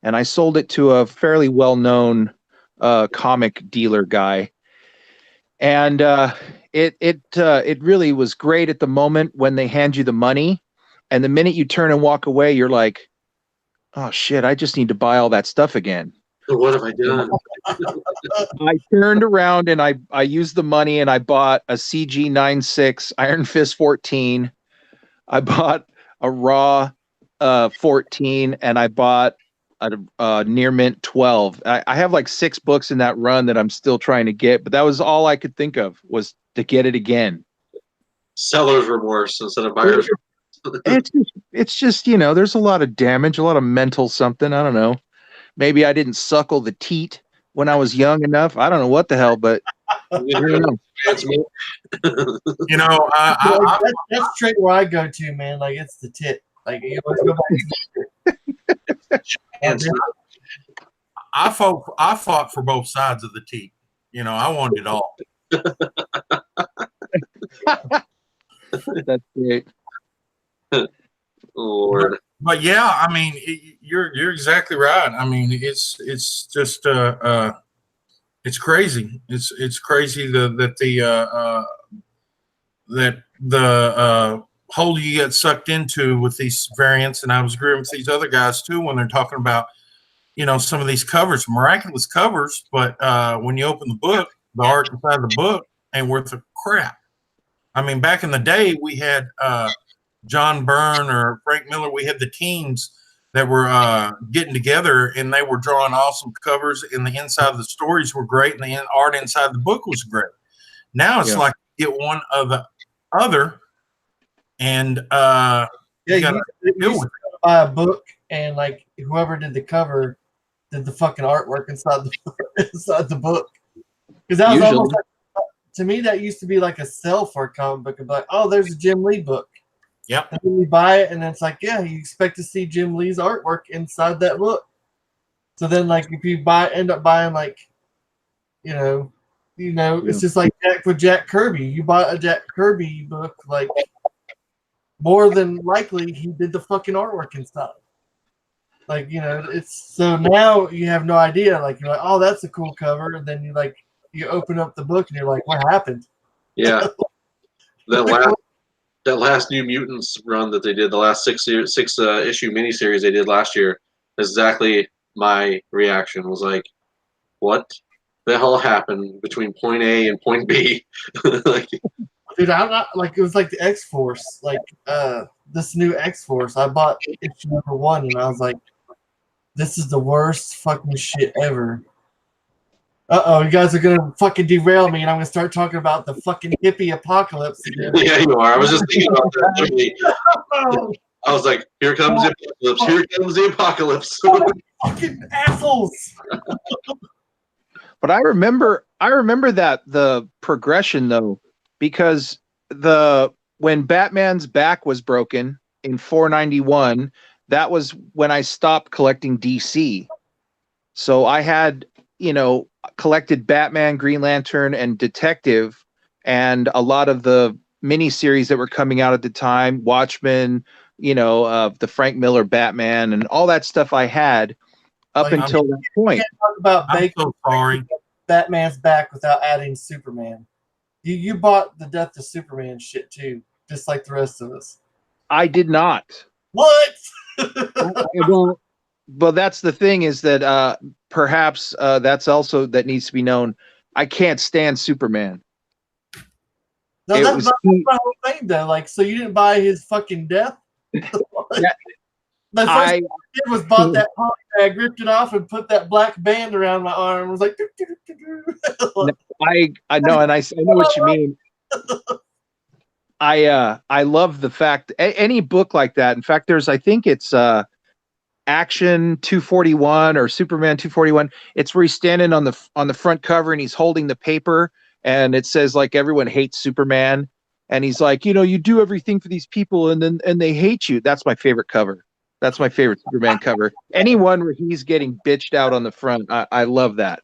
and I sold it to a fairly well-known comic dealer guy, and it really was great at the moment when they hand you the money, and the minute you turn and walk away, you're like, oh shit, I just need to buy all that stuff again. What have I done? I turned around and I used the money and I bought a CG 96 Iron Fist 14. I bought a Raw 14 and I bought a Near Mint 12. I have like 6 books in that run that I'm still trying to get, but that was all I could think of was to get it again. Seller's remorse instead of buyer's remorse. It's just, you know, there's a lot of damage, a lot of mental something. I don't know. Maybe I didn't suckle the teat when I was young enough. I don't know what the hell, but I don't know. you know, that's straight where I go to, man. Like it's the tit. Like you always go back to I fought for both sides of the team. You know, I wanted it all. That's great. Lord. but yeah, I mean, you're exactly right. I mean, it's just it's crazy. It's crazy that the hole you get sucked into with these variants, and I was agreeing with these other guys too when they're talking about some of these covers, miraculous covers, but when you open the book, the art inside the book ain't worth a crap. I mean, back in the day, we had John Byrne or Frank Miller. We had the teams that were getting together, and they were drawing awesome covers, and the inside of the stories were great, and the art inside the book was great. Now it's like you get one of the other, and you gotta buy a book, and like whoever did the cover did the fucking artwork inside the book. Because that was almost like, to me, that used to be like a sell for a comic book. And like, oh, there's a Jim Lee book. Yep. And then you buy it, and it's like, yeah, you expect to see Jim Lee's artwork inside that book. So then, like, if you end up buying like, it's just like Jack Kirby. You buy a Jack Kirby book, like, more than likely he did the fucking artwork inside. Like, it's so now you have no idea. Like, you're like, oh, that's a cool cover, and then you open up the book and you're like, what happened? Yeah. That last New Mutants run that they did, the last six issue miniseries they did last year, exactly my reaction was like, what the hell happened between point A and point B? Like, dude, I'm not like, it was like the X-Force, like this new X-Force. I bought issue number 1, and I was like, this is the worst fucking shit ever. You guys are gonna fucking derail me, and I'm gonna start talking about the fucking hippie apocalypse again. Yeah, you are. I was just thinking about that. I was like, here comes the apocalypse. Here comes the apocalypse. Fucking assholes. But I remember that the progression though, because when Batman's back was broken in 491, that was when I stopped collecting DC. So I had, collected Batman, Green Lantern, and Detective, and a lot of the miniseries that were coming out at the time, Watchmen, the Frank Miller Batman, and all that stuff I had up until that point. You can't talk about I'm so sorry. Batman's back without adding Superman. You bought the Death of Superman shit too, just like the rest of us. I did not. What? Well, that's the thing, is that perhaps that's also that needs to be known. I can't stand Superman. No, that's my whole thing though. Like, so you didn't buy his fucking death? The first thing I did was bought that poly bag, ripped it off, and put that black band around my arm. I was like, I know, and I know what you mean. I love the fact any book like that. In fact, I think it's Action 241 or Superman 241. It's where he's standing on the front cover and he's holding the paper, and it says like everyone hates Superman, and he's like, you do everything for these people and they hate you. That's my favorite cover. That's my favorite Superman cover. Anyone where he's getting bitched out on the front, I love that.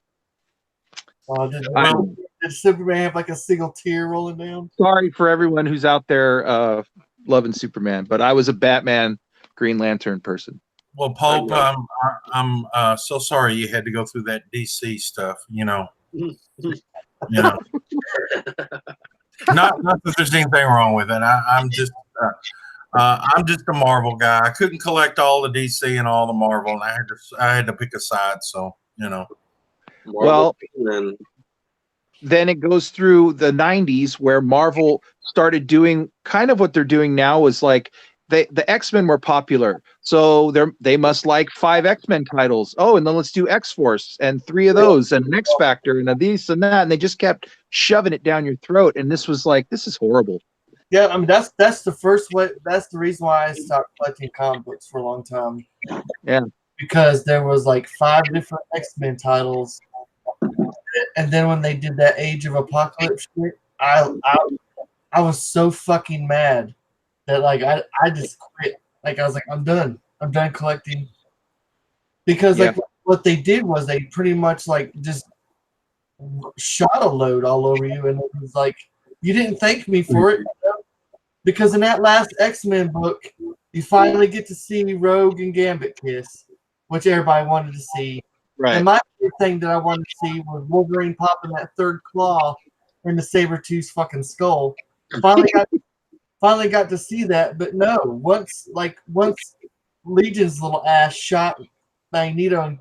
Did Superman have like a single tear rolling down? Sorry for everyone who's out there loving Superman, but I was a Batman, Green Lantern person. Well, Pope, I'm so sorry you had to go through that DC stuff. Not that there's anything wrong with it. I'm just a Marvel guy. I couldn't collect all the DC and all the Marvel, and I had to pick a side. So Well, then it goes through the 90s where Marvel started doing kind of what they're doing now, is like the X-Men were popular, so they must like 5 X-Men titles. Oh, and then let's do X-Force and 3 of those and an X-Factor and a these and that, and they just kept shoving it down your throat, and this was like, this is horrible. Yeah, I mean that's the first way. That's the reason why I stopped collecting comic books for a long time. Yeah, because there was like 5 different X-Men titles, and then when they did that Age of Apocalypse shit, I was so fucking mad that like I just quit. Like, I was like, I'm done collecting, because like what they did was they pretty much like just shot a load all over you, and it was like, you didn't thank me for it, because in that last X-Men book, You finally get to see Rogue and Gambit kiss, which everybody wanted to see. Right. And my favorite thing that I wanted to see was Wolverine popping that third claw in the Sabretooth's fucking skull. Finally got to see that, but no. Once Legion's little ass shot Magneto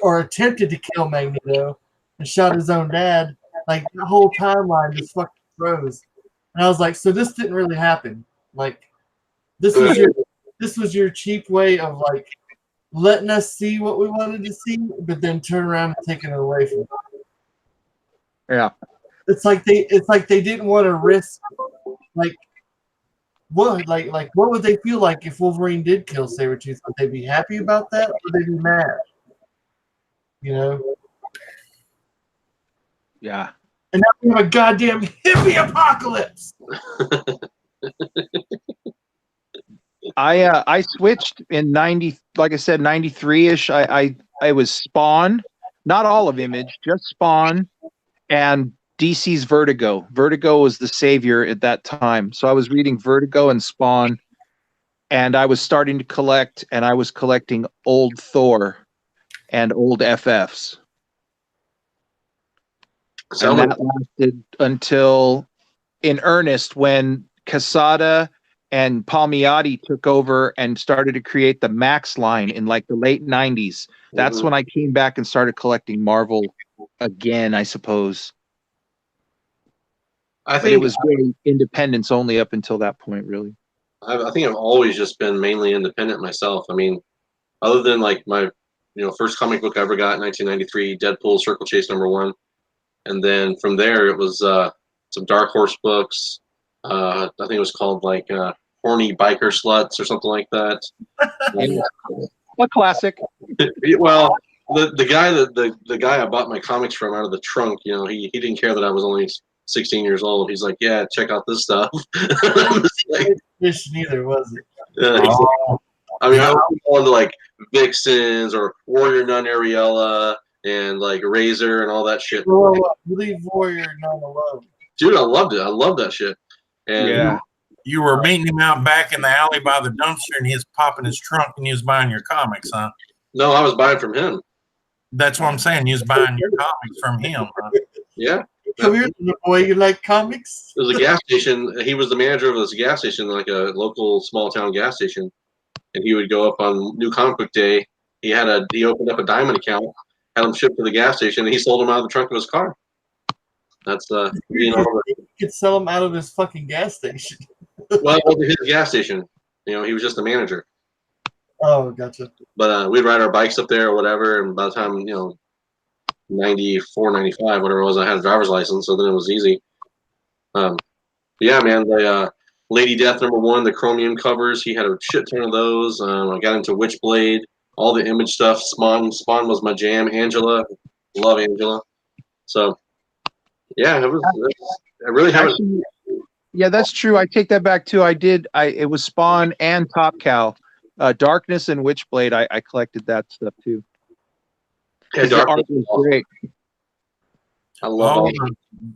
or attempted to kill Magneto and shot his own dad, like the whole timeline just fucking froze. And I was like, so this didn't really happen. Like this was your cheap way of like letting us see what we wanted to see, but then turn around and taking it away from us. Yeah. It's like they didn't want to risk like what would they feel like if Wolverine did kill Sabretooth? Would they be happy about that or would they be mad? You know? Yeah. And now we have a goddamn hippie apocalypse. I switched in 90, like I said, 93-ish. I was Spawn, not all of Image, just Spawn and DC's Vertigo. Vertigo was the savior at that time. So I was reading Vertigo and Spawn, and I was starting to collect, and I was collecting old Thor and old FFs. And that lasted until in earnest when Quesada and Palmiotti took over and started to create the Max line in like the late 90s. That's when I came back and started collecting Marvel again, I suppose. But it was really independence only up until that point, really. I think I've always just been mainly independent myself. I mean, other than like my first comic book I ever got in 1993, Deadpool Circle Chase #1. And then from there, it was some Dark Horse books. I think it was called like Horny Biker Sluts or something like that. A classic. Well, the guy I bought my comics from out of the trunk, he didn't care that I was only 16 years old. He's like, yeah, check out this stuff. Neither was it. I mean, I was on to like Vixens or Warrior Nun Ariella and like Razor and all that shit. Leave Warrior Nun alone. Dude, I loved it. I loved that shit. And yeah. You were meeting him out back in the alley by the dumpster, and he was popping his trunk, and he was buying your comics, huh? No, I was buying from him. That's what I'm saying. You was buying your comics from him, huh? Yeah. Come here, little boy. You like comics? It was a gas station. He was the manager of this gas station, like a local small town gas station. And he would go up on New Comic Book Day. He opened up a diamond account, had them shipped to the gas station, and he sold them out of the trunk of his car. That's You could sell them out of his fucking gas station. Well, it wasn't his gas station. He was just the manager. Oh, gotcha. But we'd ride our bikes up there or whatever, and by the time 94, 95, whatever it was, I had a driver's license, so then it was easy. Yeah, man, the Lady Death #1, the chromium covers, he had a shit ton of those. I got into Witchblade, all the Image stuff. Spawn was my jam. Angela, love Angela. So, yeah, I really haven't. Actually, yeah, that's true. I take that back too. It was Spawn and Top Cow. Darkness and Witchblade, I collected that stuff too. Yeah, the art was great. I love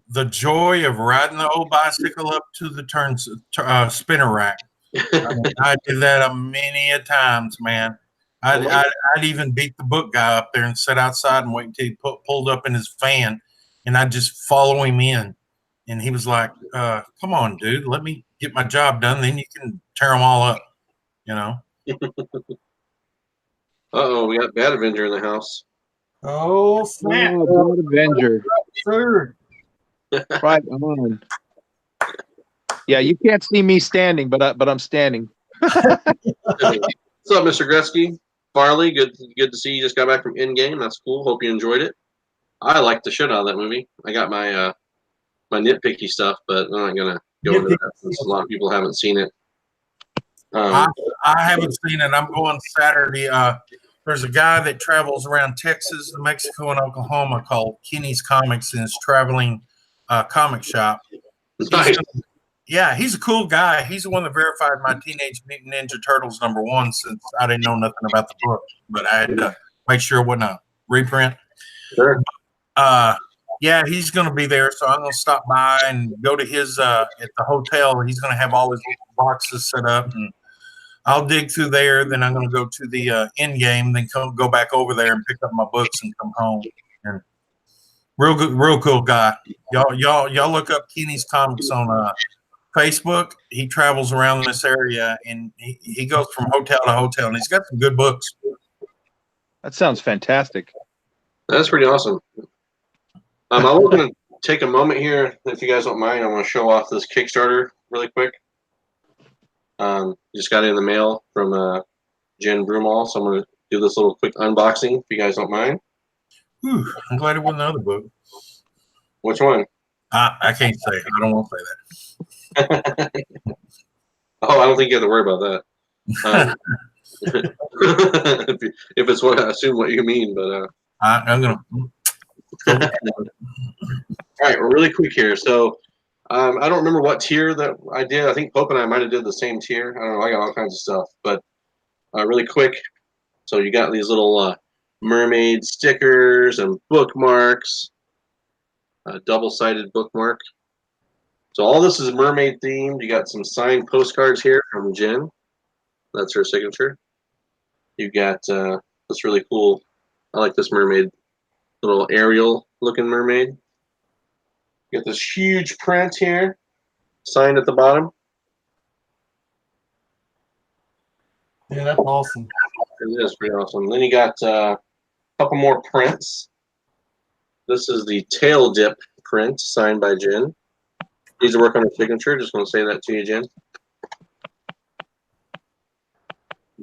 the joy of riding the old bicycle up to the spinner rack. I did that many a times, man. I'd even beat the book guy up there and sit outside and wait until he pulled up in his van, and I'd just follow him in. And he was like, come on, dude, let me get my job done. Then you can tear them all up, Uh-oh, we got Bad Avenger in the house. Oh, snap. Oh, Bad Avenger. Sir. Right on. Yeah, you can't see me standing, but I'm standing. What's up, Mr. Gretzky? Farley, good to see you. Just got back from Endgame. That's cool. Hope you enjoyed it. I liked the shit out of that movie. I got my my nitpicky stuff, but I'm not gonna go into that since a lot of people haven't seen it. I haven't seen it. I'm going Saturday. There's a guy that travels around Texas, Mexico, and Oklahoma called Kenny's Comics, and his traveling comic shop. Nice. He's a cool guy. He's the one that verified my Teenage Mutant Ninja Turtles #1 since I didn't know nothing about the book, but I had to make sure it wasn't a reprint. Sure. Yeah, he's going to be there, so I'm going to stop by and go to his at the hotel. He's going to have all his boxes set up, and I'll dig through there. Then I'm going to go to the Endgame, then go back over there and pick up my books and come home. And real good, real cool guy. Y'all look up Kenny's Comics on Facebook. He travels around this area, and he goes from hotel to hotel, and he's got some good books. That sounds fantastic. That's pretty awesome. I was going to take a moment here, if you guys don't mind. I want to show off this Kickstarter really quick. Just got it in the mail from Jen Broomall, so I'm going to do this little quick unboxing, if you guys don't mind. Whew, I'm glad it wasn't another book. Which one? I can't say. I don't want to say that. Oh, I don't think you have to worry about that. If it's what I assume what you mean, but I'm gonna. all right, we're really quick here. So I don't remember what tier that I did. I think Pope and I might have did the same tier. I don't know. I got all kinds of stuff, but really quick. So you got these little mermaid stickers and bookmarks, a double-sided bookmark. So all this is mermaid themed. You got some signed postcards here from Jen. That's her signature. You got this really cool. I like this mermaid, little Ariel looking mermaid. You got this huge print here, signed at the bottom. Yeah, that's awesome. It is pretty awesome. Then you got a couple more prints. This is the tail dip print signed by Jen. Needs to work on her signature. Just want to say that to you, Jen.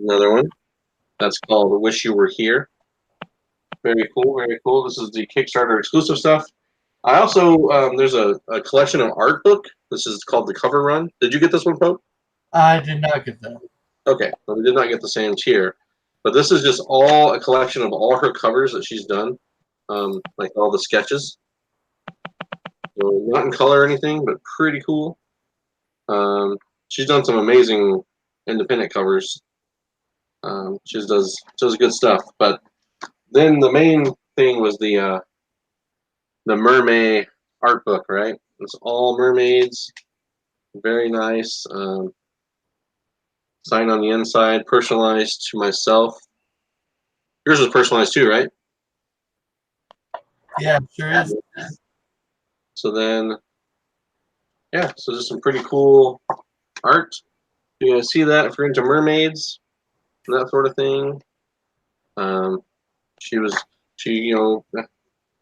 Another one. That's called Wish You Were Here. Very cool, very cool. This is the Kickstarter exclusive stuff. I also, there's a collection of art book. This is called the Cover Run. Did you get this one, Pope? I did not get that. Okay, well, we did not get the same tier. But this is just all a collection of all her covers that she's done, like all the sketches. So not in color or anything, but pretty cool. She's done some amazing independent covers. She does good stuff. But then the main thing was the mermaid art book, right? It's all mermaids. Very nice. Signed on the inside, personalized to myself. Yours was personalized too, right? Yeah, sure is. So then, yeah, so just some pretty cool art. You're gonna see that if you're into mermaids and that sort of thing. She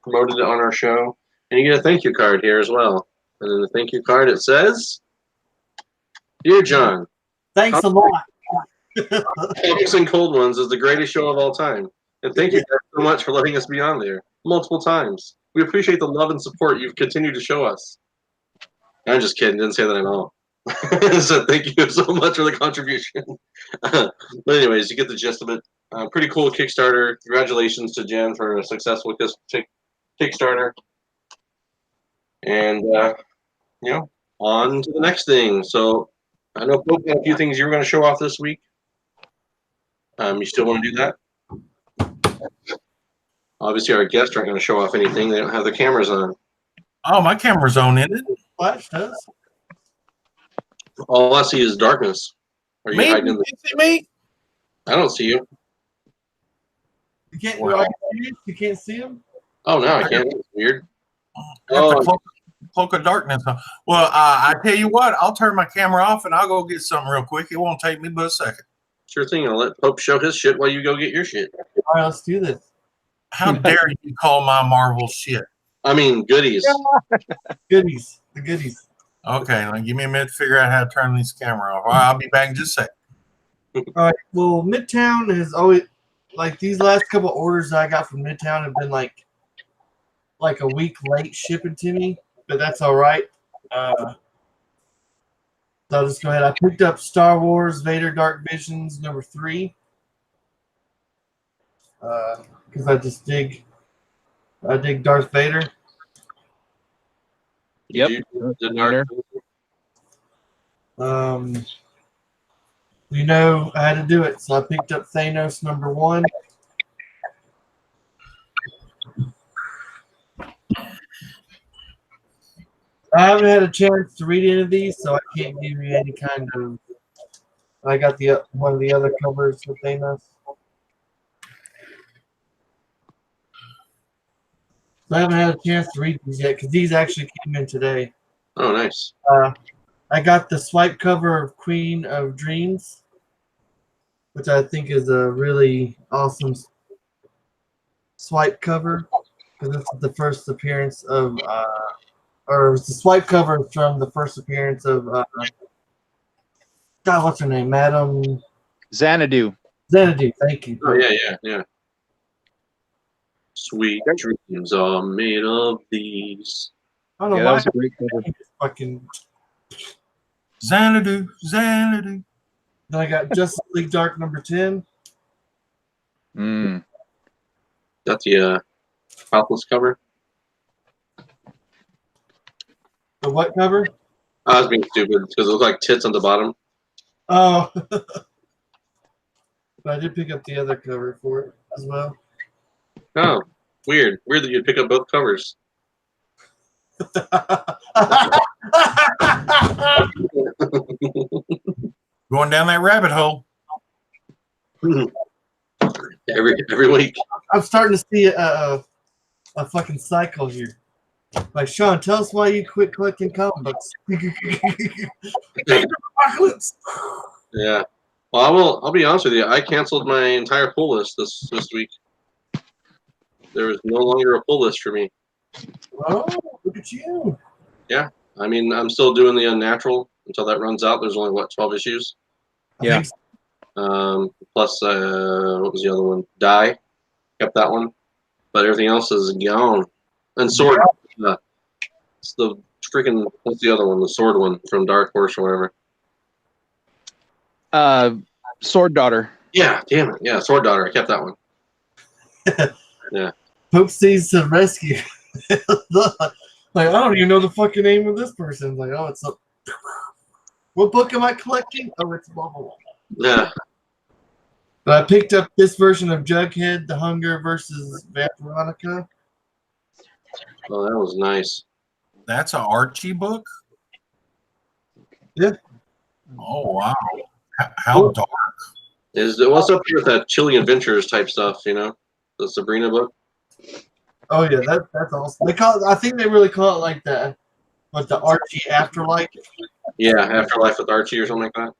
promoted it on our show, and you get a thank you card here as well. And in the thank you card, it says, "Dear John, Thanks a lot. Comics and Cold Ones is the greatest show of all time, and thank you guys so much for letting us be on there multiple times. We appreciate the love and support you've continued to show us." I'm just kidding. Didn't say that at all. So thank you so much for the contribution. But anyways, you get the gist of it. Pretty cool Kickstarter. Congratulations to Jen for a successful Kickstarter. And on to the next thing. So I know Pope had a few things you were going to show off this week. You still want to do that? Obviously, our guests aren't going to show off anything. They don't have their cameras on. Oh, my camera's on, isn't it? Flash does. All I see is darkness. Are you hiding in the... You see me? I don't see you. You can't. Well. You can't see him. Oh, no, I can't. It's weird. Got the cloak of darkness on. Well, I tell you what, I'll turn my camera off and I'll go get something real quick. It won't take me but a second. Sure thing. I'll let Pope show his shit while you go get your shit. All right, let's do this. How dare you call my Marvel shit? I mean, goodies. Goodies. The goodies. Okay, now give me a minute to figure out how to turn this camera off. All right, I'll be back in just a second. All right. Well, Midtown has always, like, these last couple orders that I got from Midtown have been like a week late shipping to me, but that's all right. So I'll just go ahead. I picked up Star Wars Vader Dark Visions #3 because I dig Darth Vader. Yep. I had to do it, so I picked up Thanos #1. I haven't had a chance to read any of these, so I can't give you any kind of. I got the one of the other covers with Thanos. So I haven't had a chance to read these yet because these actually came in today. Oh, nice. I got the swipe cover of Queen of Dreams, which I think is a really awesome swipe cover because this is the first appearance of, or it's the swipe cover from the first appearance of, God, what's her name? Madam Xanadu. Xanadu. Thank you. Oh, yeah. Sweet dreams are made of these. I don't know Yeah, that why was a great cover. fucking. Xanadu. Then I got Justice League Dark #10. Mm. That's the topless cover. The what cover? I was being stupid because it looked like tits on the bottom. Oh. But I did pick up the other cover for it as well. Oh, weird. Weird that you'd pick up both covers. Going down that rabbit hole. every week. I'm starting to see a fucking cycle here. Like, Sean, tell us why you quit collecting comic books. Apocalypse. Yeah. Well, I'll be honest with you. I canceled my entire pull list this week. There is no longer a pull list for me. Oh, look at you. Yeah. I mean, I'm still doing the Unnatural until that runs out. There's only, 12 issues? Yeah. Plus, what was the other one? Die. Kept that one. But everything else is gone. And Sword. It's the freaking, what's the other one? The Sword one from Dark Horse or whatever. Sword Daughter. Yeah, damn it. Yeah, Sword Daughter. I kept that one. Yeah. Pope sees the rescue. Like, I don't even know the fucking name of this person. Like, oh, it's a. What book am I collecting? Oh, it's blah, blah, blah. Yeah. But I picked up this version of Jughead, The Hunger versus Veronica. Oh, that was nice. That's an Archie book? Yeah. Oh, wow. How dark. What's up here with that Chilling Adventures type stuff, the Sabrina book? Oh yeah, that's awesome. They call it, I think they really call it like the Archie Afterlife. Yeah, Afterlife with Archie or something like that.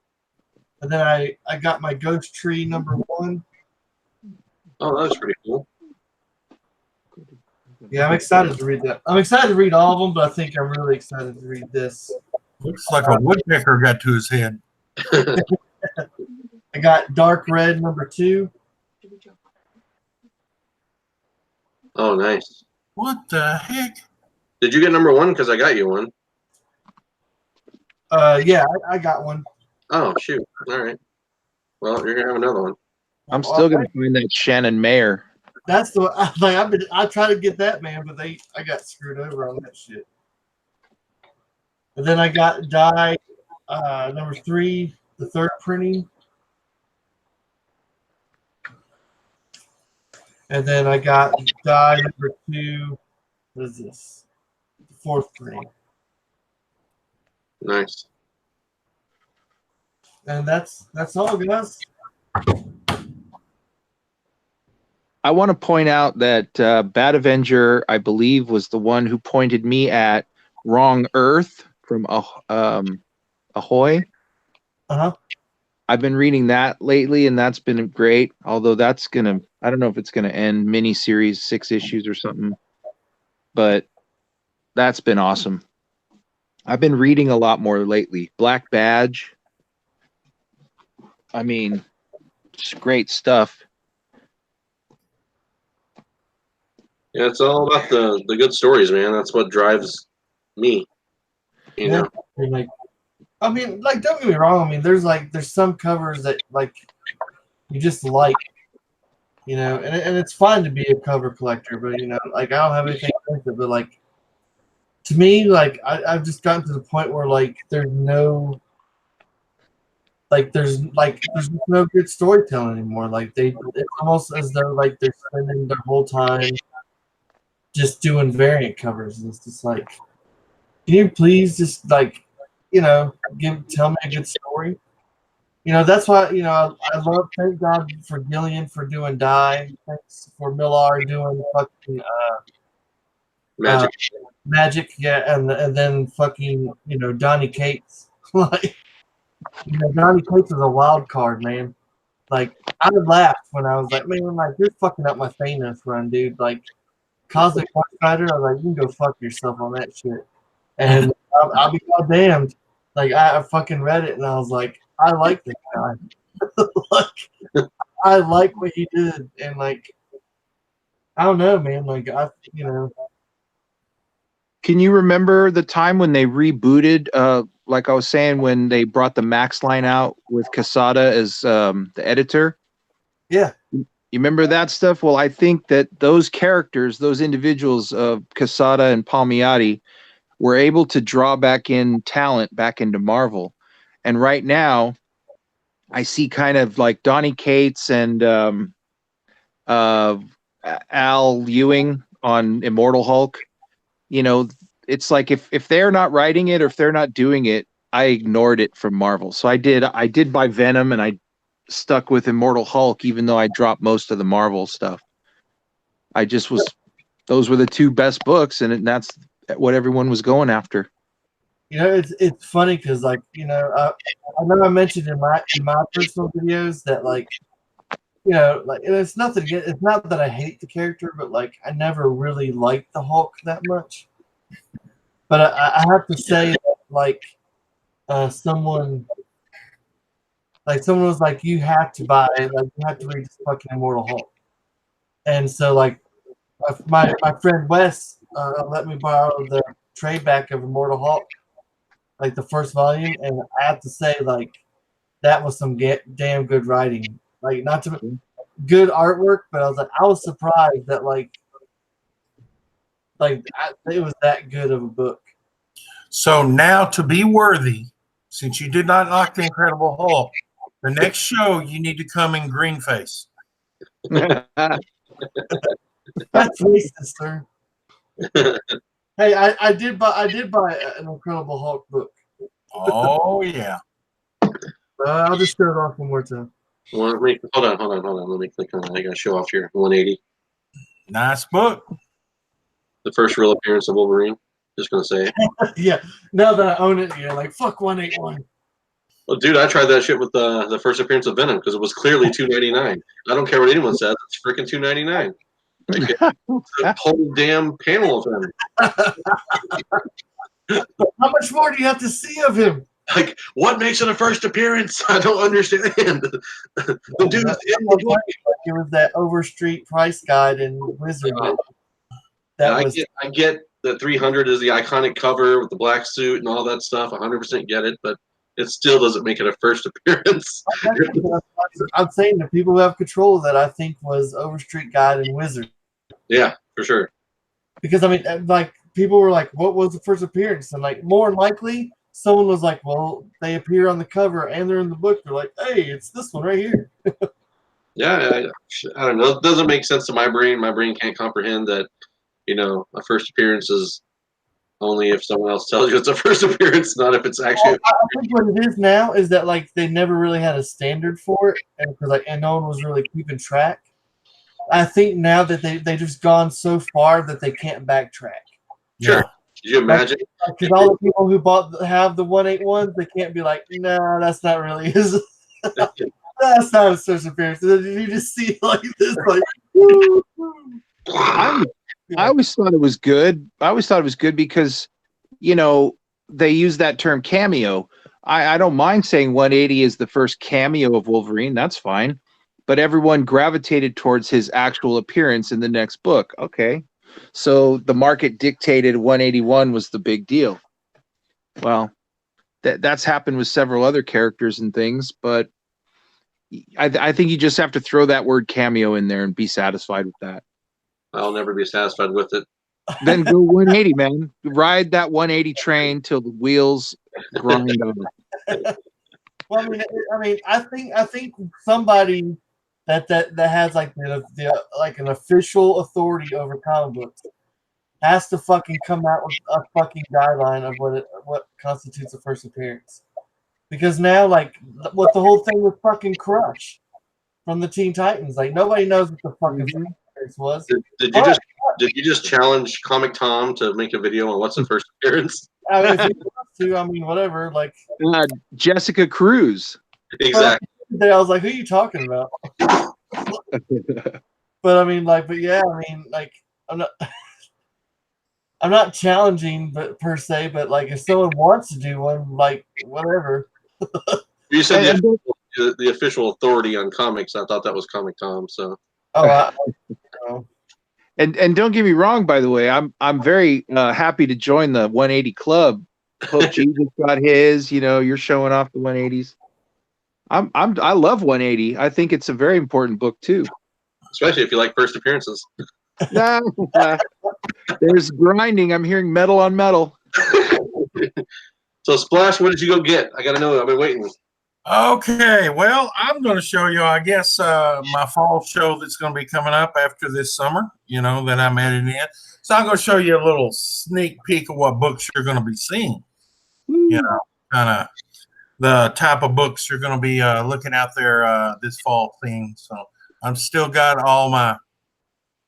And then I got my Ghost Tree #1. Oh, that was pretty cool. Yeah, I'm excited to read that. I'm excited to read all of them, but I think I'm really excited to read this. Looks like a woodpecker got to his head. I got Dark Red #2. Oh, nice. What the heck? Did you get #1? Because I got you one. Yeah, I got one. Oh, shoot. All right. Well, you're going to have another one. I'm still going to find that Shannon Mayer. That's the I tried to get that, man, but I got screwed over on that shit. And then I got Die #3, the third printing. And then I got Die #2. What is this? The fourth printing. Nice. And that's all, guys. I want to point out that Bad Avenger, I believe, was the one who pointed me at Wrong Earth from Ahoy. Uh-huh. I've been reading that lately, and that's been great. Although that's gonna, I don't know if it's gonna end miniseries, 6 issues or something, but that's been awesome. I've been reading a lot more lately. Black Badge. I mean, it's great stuff. Yeah, it's all about the good stories, man. That's what drives me. You know. And I mean, like, don't get me wrong. I mean, there's some covers that you just like, and it's fine to be a cover collector, but like, I don't have anything against it, but like, to me, like, I've just gotten to the point where like there's no good storytelling anymore. Like it's almost as though like they're spending their whole time just doing variant covers, and it's just like, can you please just like, tell me a good story? That's why, I love, thank God for Gillian for doing Die. Thanks for Millar doing fucking Magic. Magic, yeah, and then fucking, Donny Cates. Like, Donny Cates was a wild card, man. Like, I laughed when I was like, man, like, you're fucking up my Thanos run, dude. Like, Cosmic War Fighter, I was like, you can go fuck yourself on that shit. And I'll be goddamned. Like, I fucking read it, and I was like, I like this guy. Like, I like what he did, and like, I don't know, man. Like, Can you remember the time when they rebooted? Like I was saying, when they brought the Max line out with Quesada as the editor. Yeah. You remember that stuff? Well, I think that those characters, those individuals of Quesada and Palmiotti, were able to draw back in talent back into Marvel. And right now, I see kind of like Donny Cates and Al Ewing on Immortal Hulk. It's like if they're not writing it or if they're not doing it, I ignored it from Marvel. So I did buy Venom and I stuck with Immortal Hulk, even though I dropped most of the Marvel stuff. Those were the two best books, and that's what everyone was going after. It's funny because like, I know I mentioned in my personal videos that like, like it's nothing. It's not that I hate the character, but like I never really liked the Hulk that much. But I have to say that like someone was like, you have to buy it, like you have to read this fucking Immortal Hulk. And so like my friend Wes let me borrow the trade back of Immortal Hulk, like the first volume, and I have to say like that was some damn good writing. Like not to good artwork, but I was surprised that it was that good of a book. So now, to be worthy, since you did not like the Incredible Hulk, the next show you need to come in green face. That's racist, sir. Hey, I did buy an Incredible Hulk book. Oh yeah. I'll just show it off one more time. Well, hold on. Let me click on that. I got to show off here. 180. Nice book. The first real appearance of Wolverine. Just gonna say. Yeah. Now that I own it, you're like, fuck 181. Well, dude, I tried that shit with the first appearance of Venom because it was clearly $2.99. I don't care what anyone says. It's freaking $2.99. The whole damn panel of him. How much more do you have to see of him? Like, what makes it a first appearance? I don't understand. The dude's in the book. It was that Overstreet price guide and Wizard. I get that 300 is the iconic cover with the black suit and all that stuff. 100% get it, but it still doesn't make it a first appearance. I'm saying the people who have control of that, I think, was Overstreet Guide and Wizard. Yeah, for sure. Because, I mean, like, people were like, what was the first appearance? And, like, more likely, someone was like, well, they appear on the cover and they're in the book. They're like, hey, it's this one right here. Yeah, I don't know. It doesn't make sense to my brain. My brain can't comprehend that, a first appearance is only if someone else tells you it's a first appearance, not if it's actually. I think what it is now is that like they never really had a standard for it, and no one was really keeping track. I think now that they just gone so far that they can't backtrack. Sure. Yeah. Could you imagine? Because all the people who have the 181s, they can't be like, no, that's not really his. That's not a first appearance. You just see like this, like. Woo, woo. I always thought it was good. Because, they use that term cameo. I don't mind saying 180 is the first cameo of Wolverine. That's fine. But everyone gravitated towards his actual appearance in the next book. Okay. So the market dictated 181 was the big deal. Well, that's happened with several other characters and things, but I think you just have to throw that word cameo in there and be satisfied with that. I'll never be satisfied with it. Then go 180, man. Ride that 180 train till the wheels grind on it. Well, I think somebody that has like the like an official authority over comic books has to fucking come out with a fucking guideline of what constitutes a first appearance. Because now, like, what the whole thing with fucking Crush from the Teen Titans, like nobody knows what the fucking first appearance was. Did you just challenge Comic Tom to make a video on what's the first appearance? I mean, if he wants to, I mean, whatever. Like Jessica Cruz. Exactly. I was like, who are you talking about? But I mean, like, but yeah, I mean, like, I'm not challenging, but per se, but like, if someone wants to do one, like, whatever. You said the official authority on comics. I thought that was Comic Tom. So. Oh, And don't get me wrong, by the way, I'm very happy to join the 180 Club. Hope Jesus got his. You know, you're showing off the 180s. I love 180. I think it's a very important book too. Especially if you like first appearances. There's grinding. I'm hearing metal on metal. So Splash, what did you go get? I gotta know. I've been waiting. Okay, well, I'm going to show you, I guess, my fall show that's going to be coming up after this summer, you know, that I'm editing in. So I'm going to show you a little sneak peek of what books you're going to be seeing, you know, kind of the type of books you're going to be looking out there this fall theme. So I'm still got all my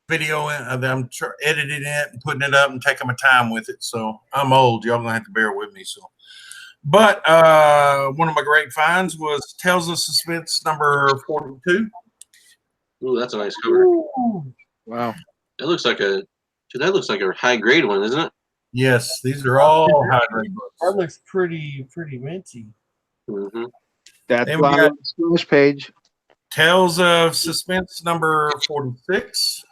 video in, I'm editing it and putting it up and taking my time with it. So I'm old. Y'all going to have to bear with me. So. But one of my great finds was Tales of Suspense number 42. Ooh, that's a nice cover. Wow. That looks like a high grade one, isn't it? Yes, these are all high grade books. that looks pretty minty. Mm-hmm. That's And why we got the splash page. Tales of Suspense number 46.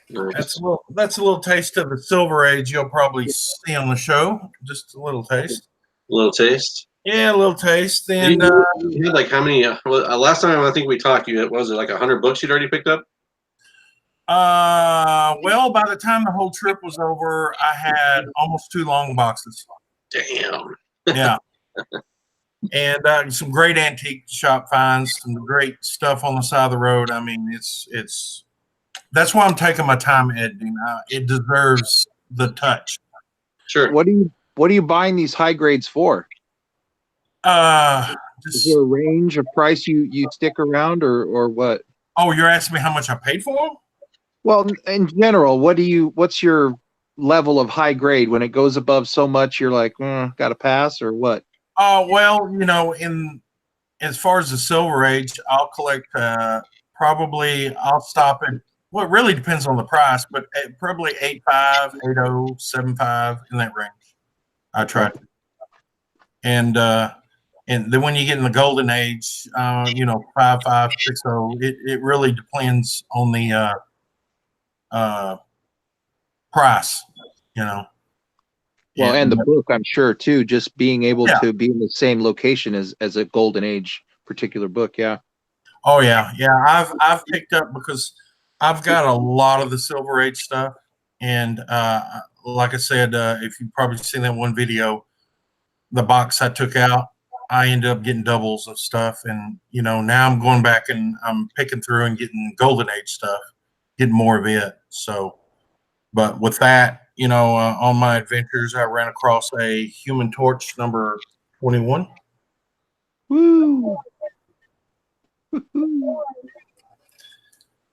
Nice. That's a little taste of the Silver Age you'll probably see on the show. Just a little taste. A little taste. Yeah, a little taste. And You had like how many? Last time I think we talked, you was it like 100 books you'd already picked up? well, by the time the whole trip was over, I had almost 2 long boxes. Damn. Yeah. And some great antique shop finds, some great stuff on the side of the road. I mean, it's that's why I'm taking my time editing. It deserves the touch. Sure. What are you buying these high grades for? Is there a range of price you stick around or what? Oh, you're asking me how much I paid for them? Well, in general, what's your level of high grade? When it goes above so much, you're like, got to pass, or what? Oh, well, you know, as far as the Silver Age, I'll collect probably I'll stop at, well, it really depends on the price, but probably 8.5, 8.0, 7.5 in that range. I try to. And then when you get in the golden age, you know, 5.5, 6.0, it really depends on the price, you know. Well, and the book, I'm sure too. Just being able to be in the same location as a golden age particular book, yeah. Oh yeah, yeah. I've picked up because I've got a lot of the Silver Age stuff, and like I said, if you've probably seen that one video, the box I took out, I ended up getting doubles of stuff, and you know now I'm going back and I'm picking through and getting golden age stuff, getting more of it. So, but with that, you know, on my adventures, I ran across a Human Torch number 21. Woo!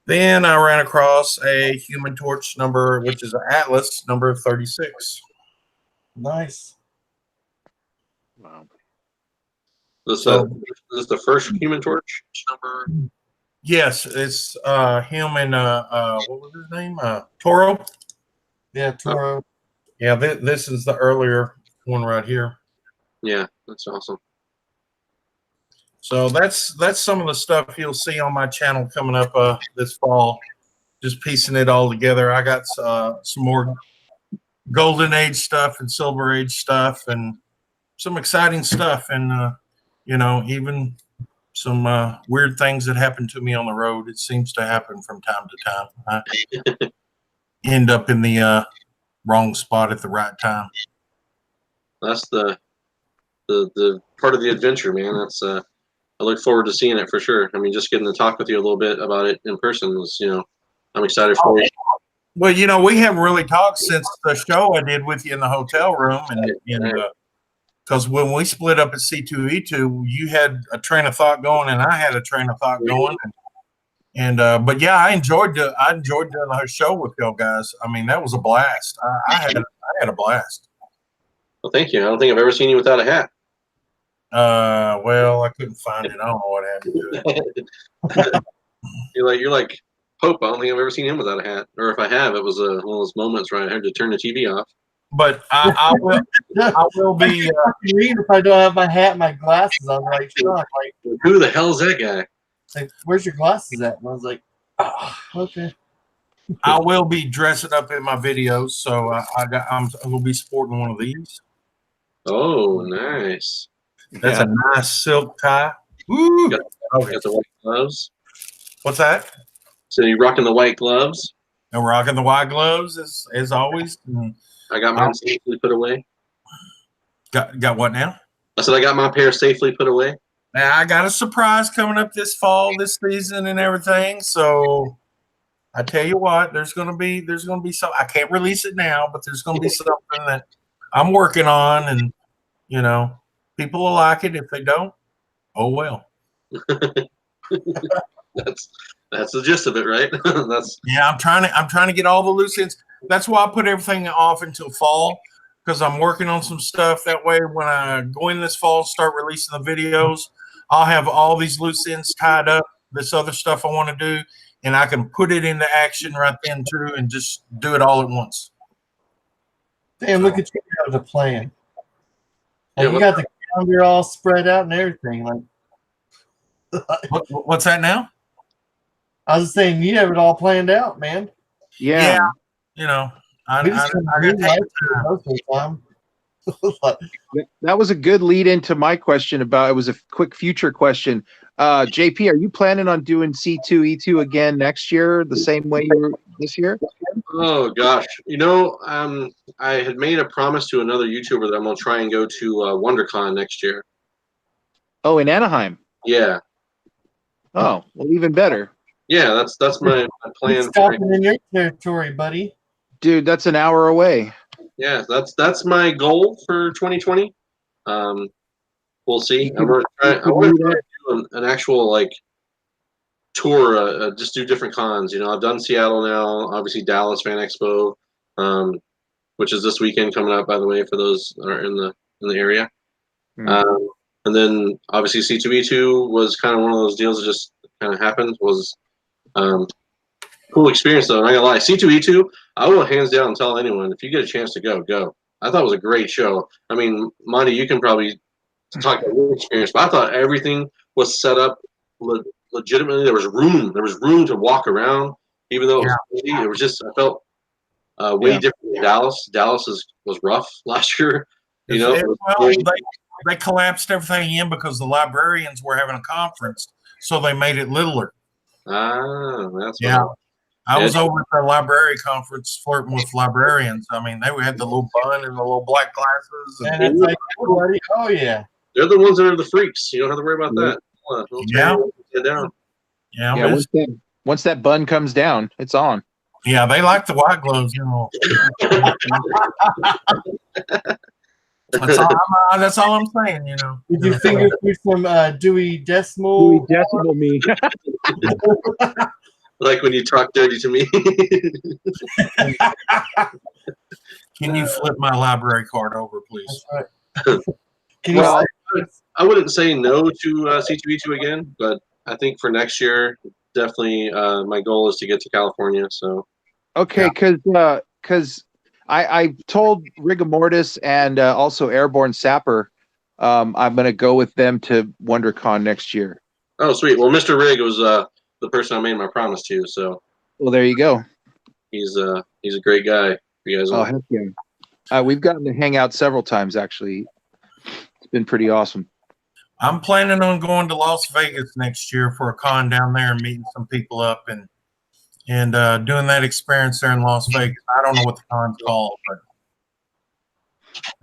Then I ran across a Human Torch number, which is an Atlas number 36. Nice. Wow. Is this the first Human Torch number? Yes, it's him and what was his name? Toro. Yeah, Toro. Yeah, this is the earlier one right here. Yeah, that's awesome. So that's some of the stuff you'll see on my channel coming up this fall. Just piecing it all together. I got some more Golden Age stuff and Silver Age stuff and some exciting stuff, and you know, even some weird things that happen to me on the road. It seems to happen from time to time. I end up in the wrong spot at the right time. That's the part of the adventure, man. That's a I look forward to seeing it for sure. I mean, just getting to talk with you a little bit about it in person was, I'm excited for you. Well, we haven't really talked since the show I did with you in the hotel room, and because when we split up at C2E2, you had a train of thought going, and I had a train of thought going, but yeah, I enjoyed doing the show with y'all guys. I mean, that was a blast. I had a blast. Well, thank you. I don't think I've ever seen you without a hat. Well, I couldn't find it. I don't know what happened to it. You're like Pope. I don't think I've ever seen him without a hat. Or if I have, it was one of those moments where I had to turn the TV off. But I will be. Read if I don't have my hat and my glasses on. Like, Sean, like, who the hell's that guy? Like, where's your glasses at? And I was like, oh, okay. I will be dressing up in my videos, so I will be sporting one of these. Oh, nice. That's a nice silk tie. Woo! Got the white gloves. What's that? So you rocking the white gloves? And rocking the white gloves as always. I got mine safely put away. Got what now? I said I got my pair safely put away. Now I got a surprise coming up this fall, this season, and everything. So I tell you what, there's gonna be some. I can't release it now, but there's gonna be something that I'm working on, and people will like it. If they don't, oh well. That's the gist of it, right? I'm trying to get all the loose ends. That's why I put everything off until fall, because I'm working on some stuff. That way, when I go in this fall, start releasing the videos, I'll have all these loose ends tied up. This other stuff I want to do, and I can put it into action right then too, and just do it all at once. Damn, look at you have the plan. And you got the calendar all spread out and everything. Like, what's that now? I was saying you have it all planned out, man. Yeah. I got time. That was a good lead into my question about. It was a quick future question. JP, are you planning on doing C2E2 again next year, the same way you were this year? Oh gosh, I had made a promise to another YouTuber that I'm gonna try and go to WonderCon next year. Oh, in Anaheim. Yeah. Oh, well, even better. Yeah, that's my plan. Stopping in your territory, buddy. Dude, that's an hour away. Yeah, that's my goal for 2020. We'll see. I want to do an actual tour. Just do different cons. I've done Seattle now. Obviously, Dallas Fan Expo, which is this weekend coming up. By the way, for those that are in the area. Mm-hmm. And then obviously C2E2 was kind of one of those deals that just kind of happened. Was cool experience though. I'm not gonna lie. C2E2, I will hands down tell anyone, if you get a chance to go. I thought it was a great show. I mean, Monty, you can probably talk about your experience, but I thought everything was set up legitimately. There was room to walk around, even though it was busy. It was just, I felt way different than Dallas. Dallas was rough last year. They collapsed everything in because the librarians were having a conference, so they made it littler. That's I was over at the library conference flirting with librarians. I mean, they had the little bun and the little black glasses. And it's like, oh yeah, they're the ones that are the freaks. You don't have to worry about that. Once that bun comes down, it's on. Yeah, they like the white gloves, That's all I'm saying, Did you finger through some Dewey Decimal? Dewey Decimal me. Like when you talk dirty to me. Can you flip my library card over, please? I wouldn't say no to C2E2 again, but I think for next year, definitely my goal is to get to California. So. Okay, because I told Rigor Mortis and also Airborne Sapper I'm going to go with them to WonderCon next year. Oh, sweet. Well, Mr. Rig was the person I made my promise to. So. Well, there you go. He's a great guy. You guys. Oh, heck yeah. We've gotten to hang out several times actually. It's been pretty awesome. I'm planning on going to Las Vegas next year for a con down there and meeting some people up and doing that experience there in Las Vegas. I don't know what the con's called, but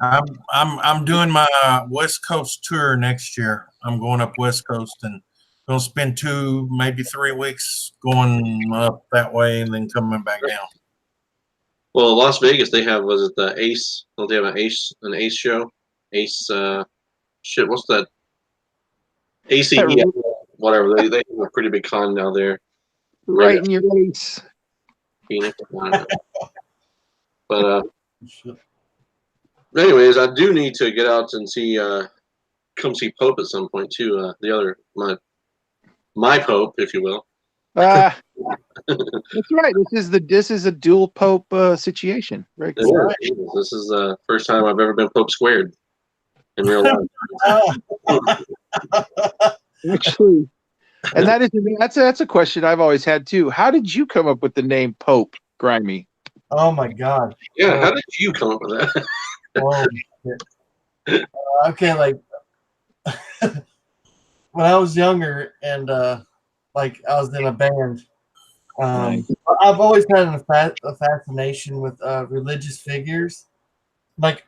I'm doing my West Coast tour next year. I'm going up West Coast and gonna spend 2, maybe 3 weeks going up that way and then coming back down. Well, Las Vegas, they have, was it the Ace? Don't they have an Ace show? Ace, shit, what's that? ACE, whatever. They have a pretty big con down there. Right in your face. Phoenix, I don't know. But anyways, I do need to get out and come see Pope at some point too. The other my Pope, if you will. That's right. This is a dual Pope situation. Very cool. This is the first time I've ever been Pope squared in real life. Actually, and that's a question I've always had too. How did you come up with the name Pope Grimy? Oh my God. Yeah, how did you come up with that? Oh, okay, like when I was younger and like I was in a band, I've always had a fascination with religious figures. Like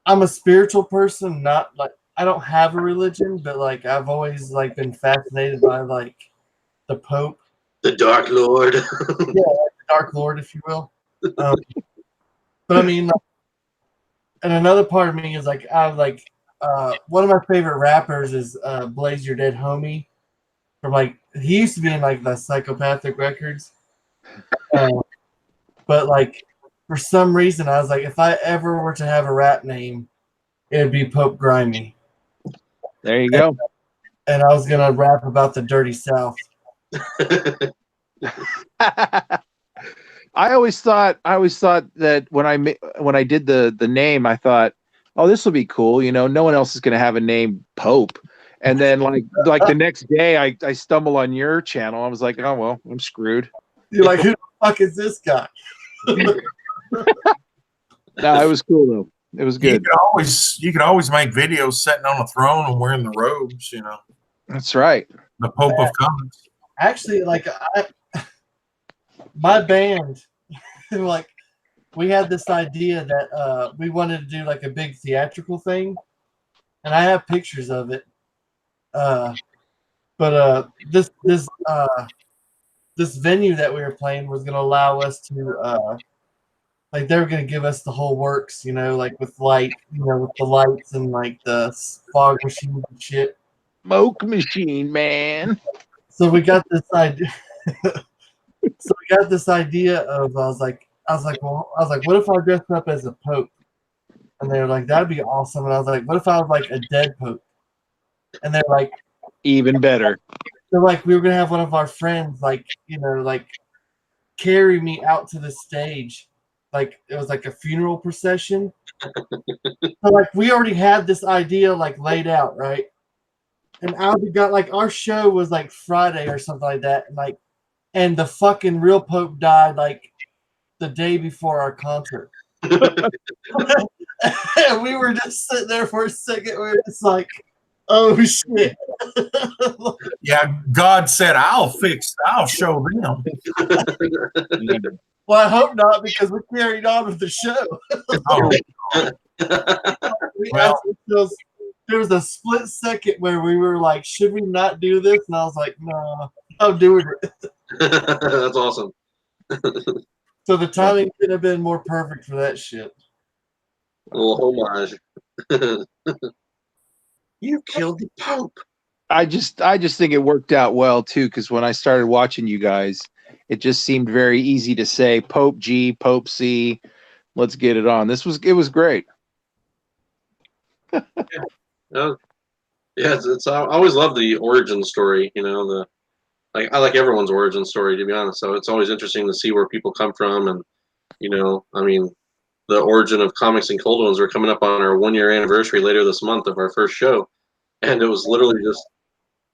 I'm a spiritual person, not like I don't have a religion, but like I've always like been fascinated by like the Pope, the Dark Lord. Yeah, like the Dark Lord, if you will. But I mean, like, and another part of me is like I like one of my favorite rappers is Blaze Your Dead Homie. From like he used to be in like the Psychopathic Records, but like for some reason I was like, if I ever were to have a rap name, it'd be Pope Grimy. There you go. And I was gonna rap about the dirty South. I always thought that when I did the name, I thought, oh, this will be cool. You know, no one else is going to have a name Pope. And then like the next day, I stumble on your channel. I was like, oh well, I'm screwed. You're like, who the fuck is this guy? No, it was cool though. It was good. You could always make videos sitting on a throne and wearing the robes. You know. That's right. The Pope of Comics. Actually, like my band, like we had this idea that we wanted to do like a big theatrical thing, and I have pictures of it. But this venue that we were playing was going to allow us to like they were going to give us the whole works, you know, like with light, you know, with the lights and like the fog machine and shit. Smoke machine, man. So we got this idea. Of I was like, what if I dressed up as a pope? And they were like, that'd be awesome. And I was like, what if I was like a dead pope? And they're like, even better. They're like, we were gonna have one of our friends, like, you know, like carry me out to the stage, like it was like a funeral procession. So like we already had this idea like laid out, right? And Albie got like our show was like Friday or something like that, and the fucking real Pope died like the day before our concert. And we were just sitting there for a second. We were just like, oh shit. Yeah, God said, I'll show them. Well, I hope not, because we carried on with the show. There was a split second where we were like, should we not do this? And I was like, no, I'm doing it. That's awesome. So the timing could have been more perfect for that shit. A little homage. You killed the Pope. I just think it worked out well too, because when I started watching you guys, it just seemed very easy to say Pope G, Pope C. Let's get it on. It was great. Yeah, it's I always love the origin story. You know, I like everyone's origin story, to be honest. So it's always interesting to see where people come from, and you know, I mean, the origin of Comics and Cold Ones. We're coming up on our 1-year anniversary later this month of our first show, and it was literally just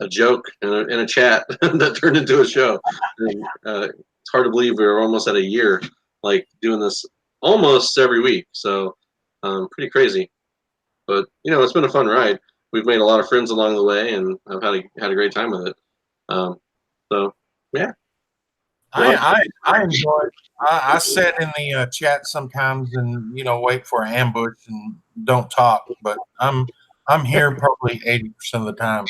a joke in a chat that turned into a show. And, it's hard to believe we were almost at a year, like doing this almost every week. So pretty crazy, but you know, it's been a fun ride. We've made a lot of friends along the way, and I've had a great time with it. So yeah. I enjoy it. I sit in the chat sometimes and wait for an ambush and don't talk, but I'm here probably 80% of the time.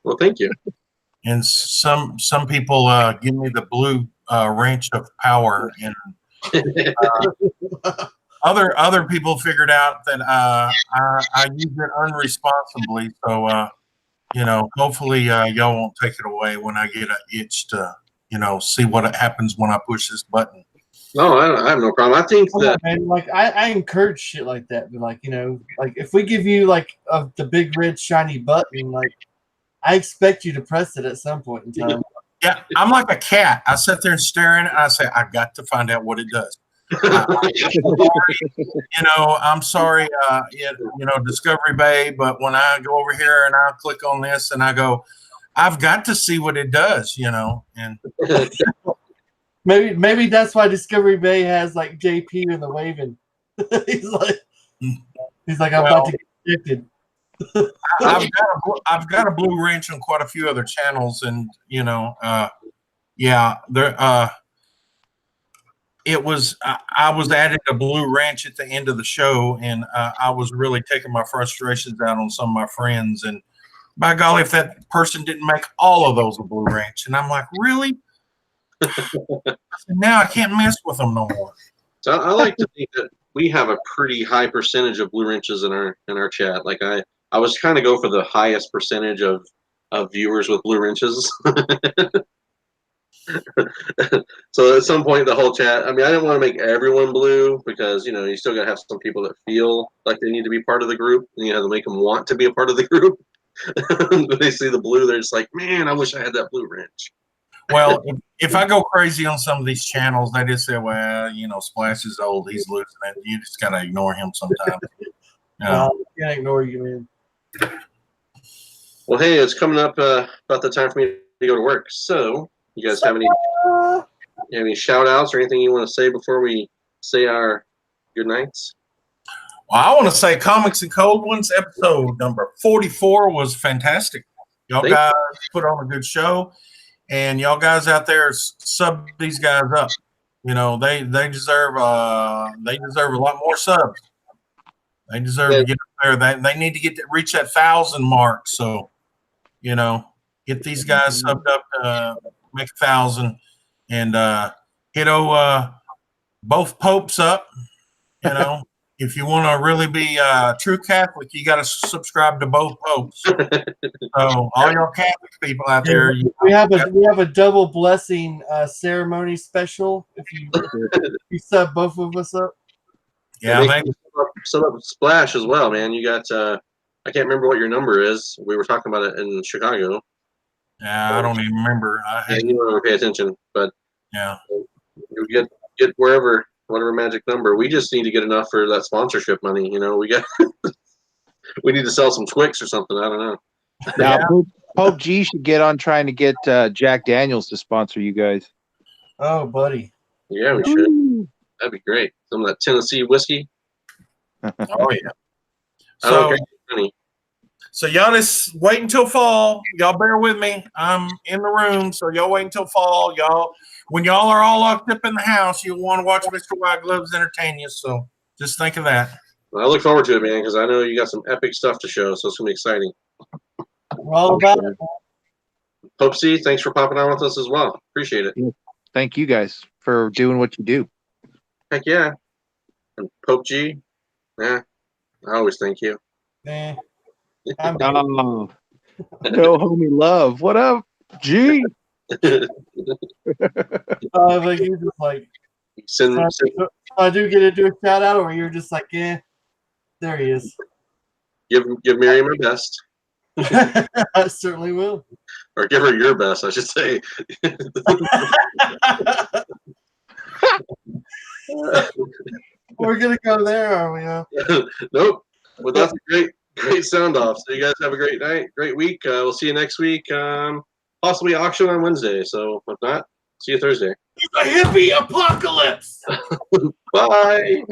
Well, thank you. And some people give me the blue wrench of power, and other people figured out that I use it unresponsibly. So hopefully y'all won't take it away when I get an itch to see what happens when I push this button. No, I have no problem. I think Oh, that man, like I encourage shit like that. But like like if we give you like the big red shiny button, like I expect you to press it at some point in time. Yeah, I'm like a cat. I sit there and staring, and I say, I got to find out what it does. I'm sorry, Discovery Bay, but when I go over here and I click on this and I go, I've got to see what it does, and Maybe that's why Discovery Bay has like JP in the waving. he's like I'm about to get ejected. I've got a blue wrench on quite a few other channels, and it was I was adding a blue wrench at the end of the show, and I was really taking my frustrations out on some of my friends. And by golly, if that person didn't make all of those a blue wrench, and I'm like, really? Now I can't mess with them no more. So I like to think that we have a pretty high percentage of blue wrenches in our chat. Like I was trying to go for the highest percentage of viewers with blue wrenches. So at some point, the whole chat. I mean, I didn't want to make everyone blue because you still gotta have some people that feel like they need to be part of the group, and you have to make them want to be a part of the group. When they see the blue, they're just like, "Man, I wish I had that blue wrench." Well, if I go crazy on some of these channels, they just say, "Well, Splash is old; he's losing it." You just gotta ignore him sometimes. Can't ignore you, man. Well, hey, it's coming up about the time for me to go to work. So, you guys have any shout outs or anything you want to say before we say our good nights? Well, I want to say Comics and Cold Ones episode number 44 was fantastic. Y'all guys put on a good show, and y'all guys out there sub these guys up. They deserve a lot more subs. They deserve to get up there. They need to reach that 1,000 mark. So, get these guys subbed up to make 1,000, and hit both popes up. If you want to really be a true Catholic, you got to subscribe to both popes. So all y'all Catholic people out there, we have a double blessing ceremony special if you sub both of us up. Yeah, sub up Splash as well, man. You got I can't remember what your number is. We were talking about it in Chicago. Yeah, I don't even remember. You don't ever pay attention, but yeah, you get whatever magic number. We just need to get enough for that sponsorship money. We need to sell some Twix or something. I don't know. Now, Pope G should get on trying to get Jack Daniels to sponsor you guys. Oh, buddy. Yeah, we should. That'd be great. Some of that Tennessee whiskey. Oh yeah. So y'all just wait until fall. Y'all bear with me. I'm in the room, so y'all wait until fall. When y'all are all locked up in the house, you'll want to watch Mr. White Gloves entertain you. So just think of that. Well, I look forward to it, man, because I know you got some epic stuff to show, so it's gonna be exciting. We're all about it. Pope C, thanks for popping on with us as well. Appreciate it. Thank you guys for doing what you do. Heck yeah. And Pope G, I always thank you. No homie love. What up, G? Like you're just like, I do get to do a shout out, or you're just like, yeah, there he is. Give Miriam her best. I certainly will. Or give her your best, I should say. We're gonna go there, are we? Nope. Well, that's a great sound off. So you guys have a great night, great week. We'll see you next week. Possibly auction on Wednesday. So if not, see you Thursday. It's a hippie apocalypse. Bye.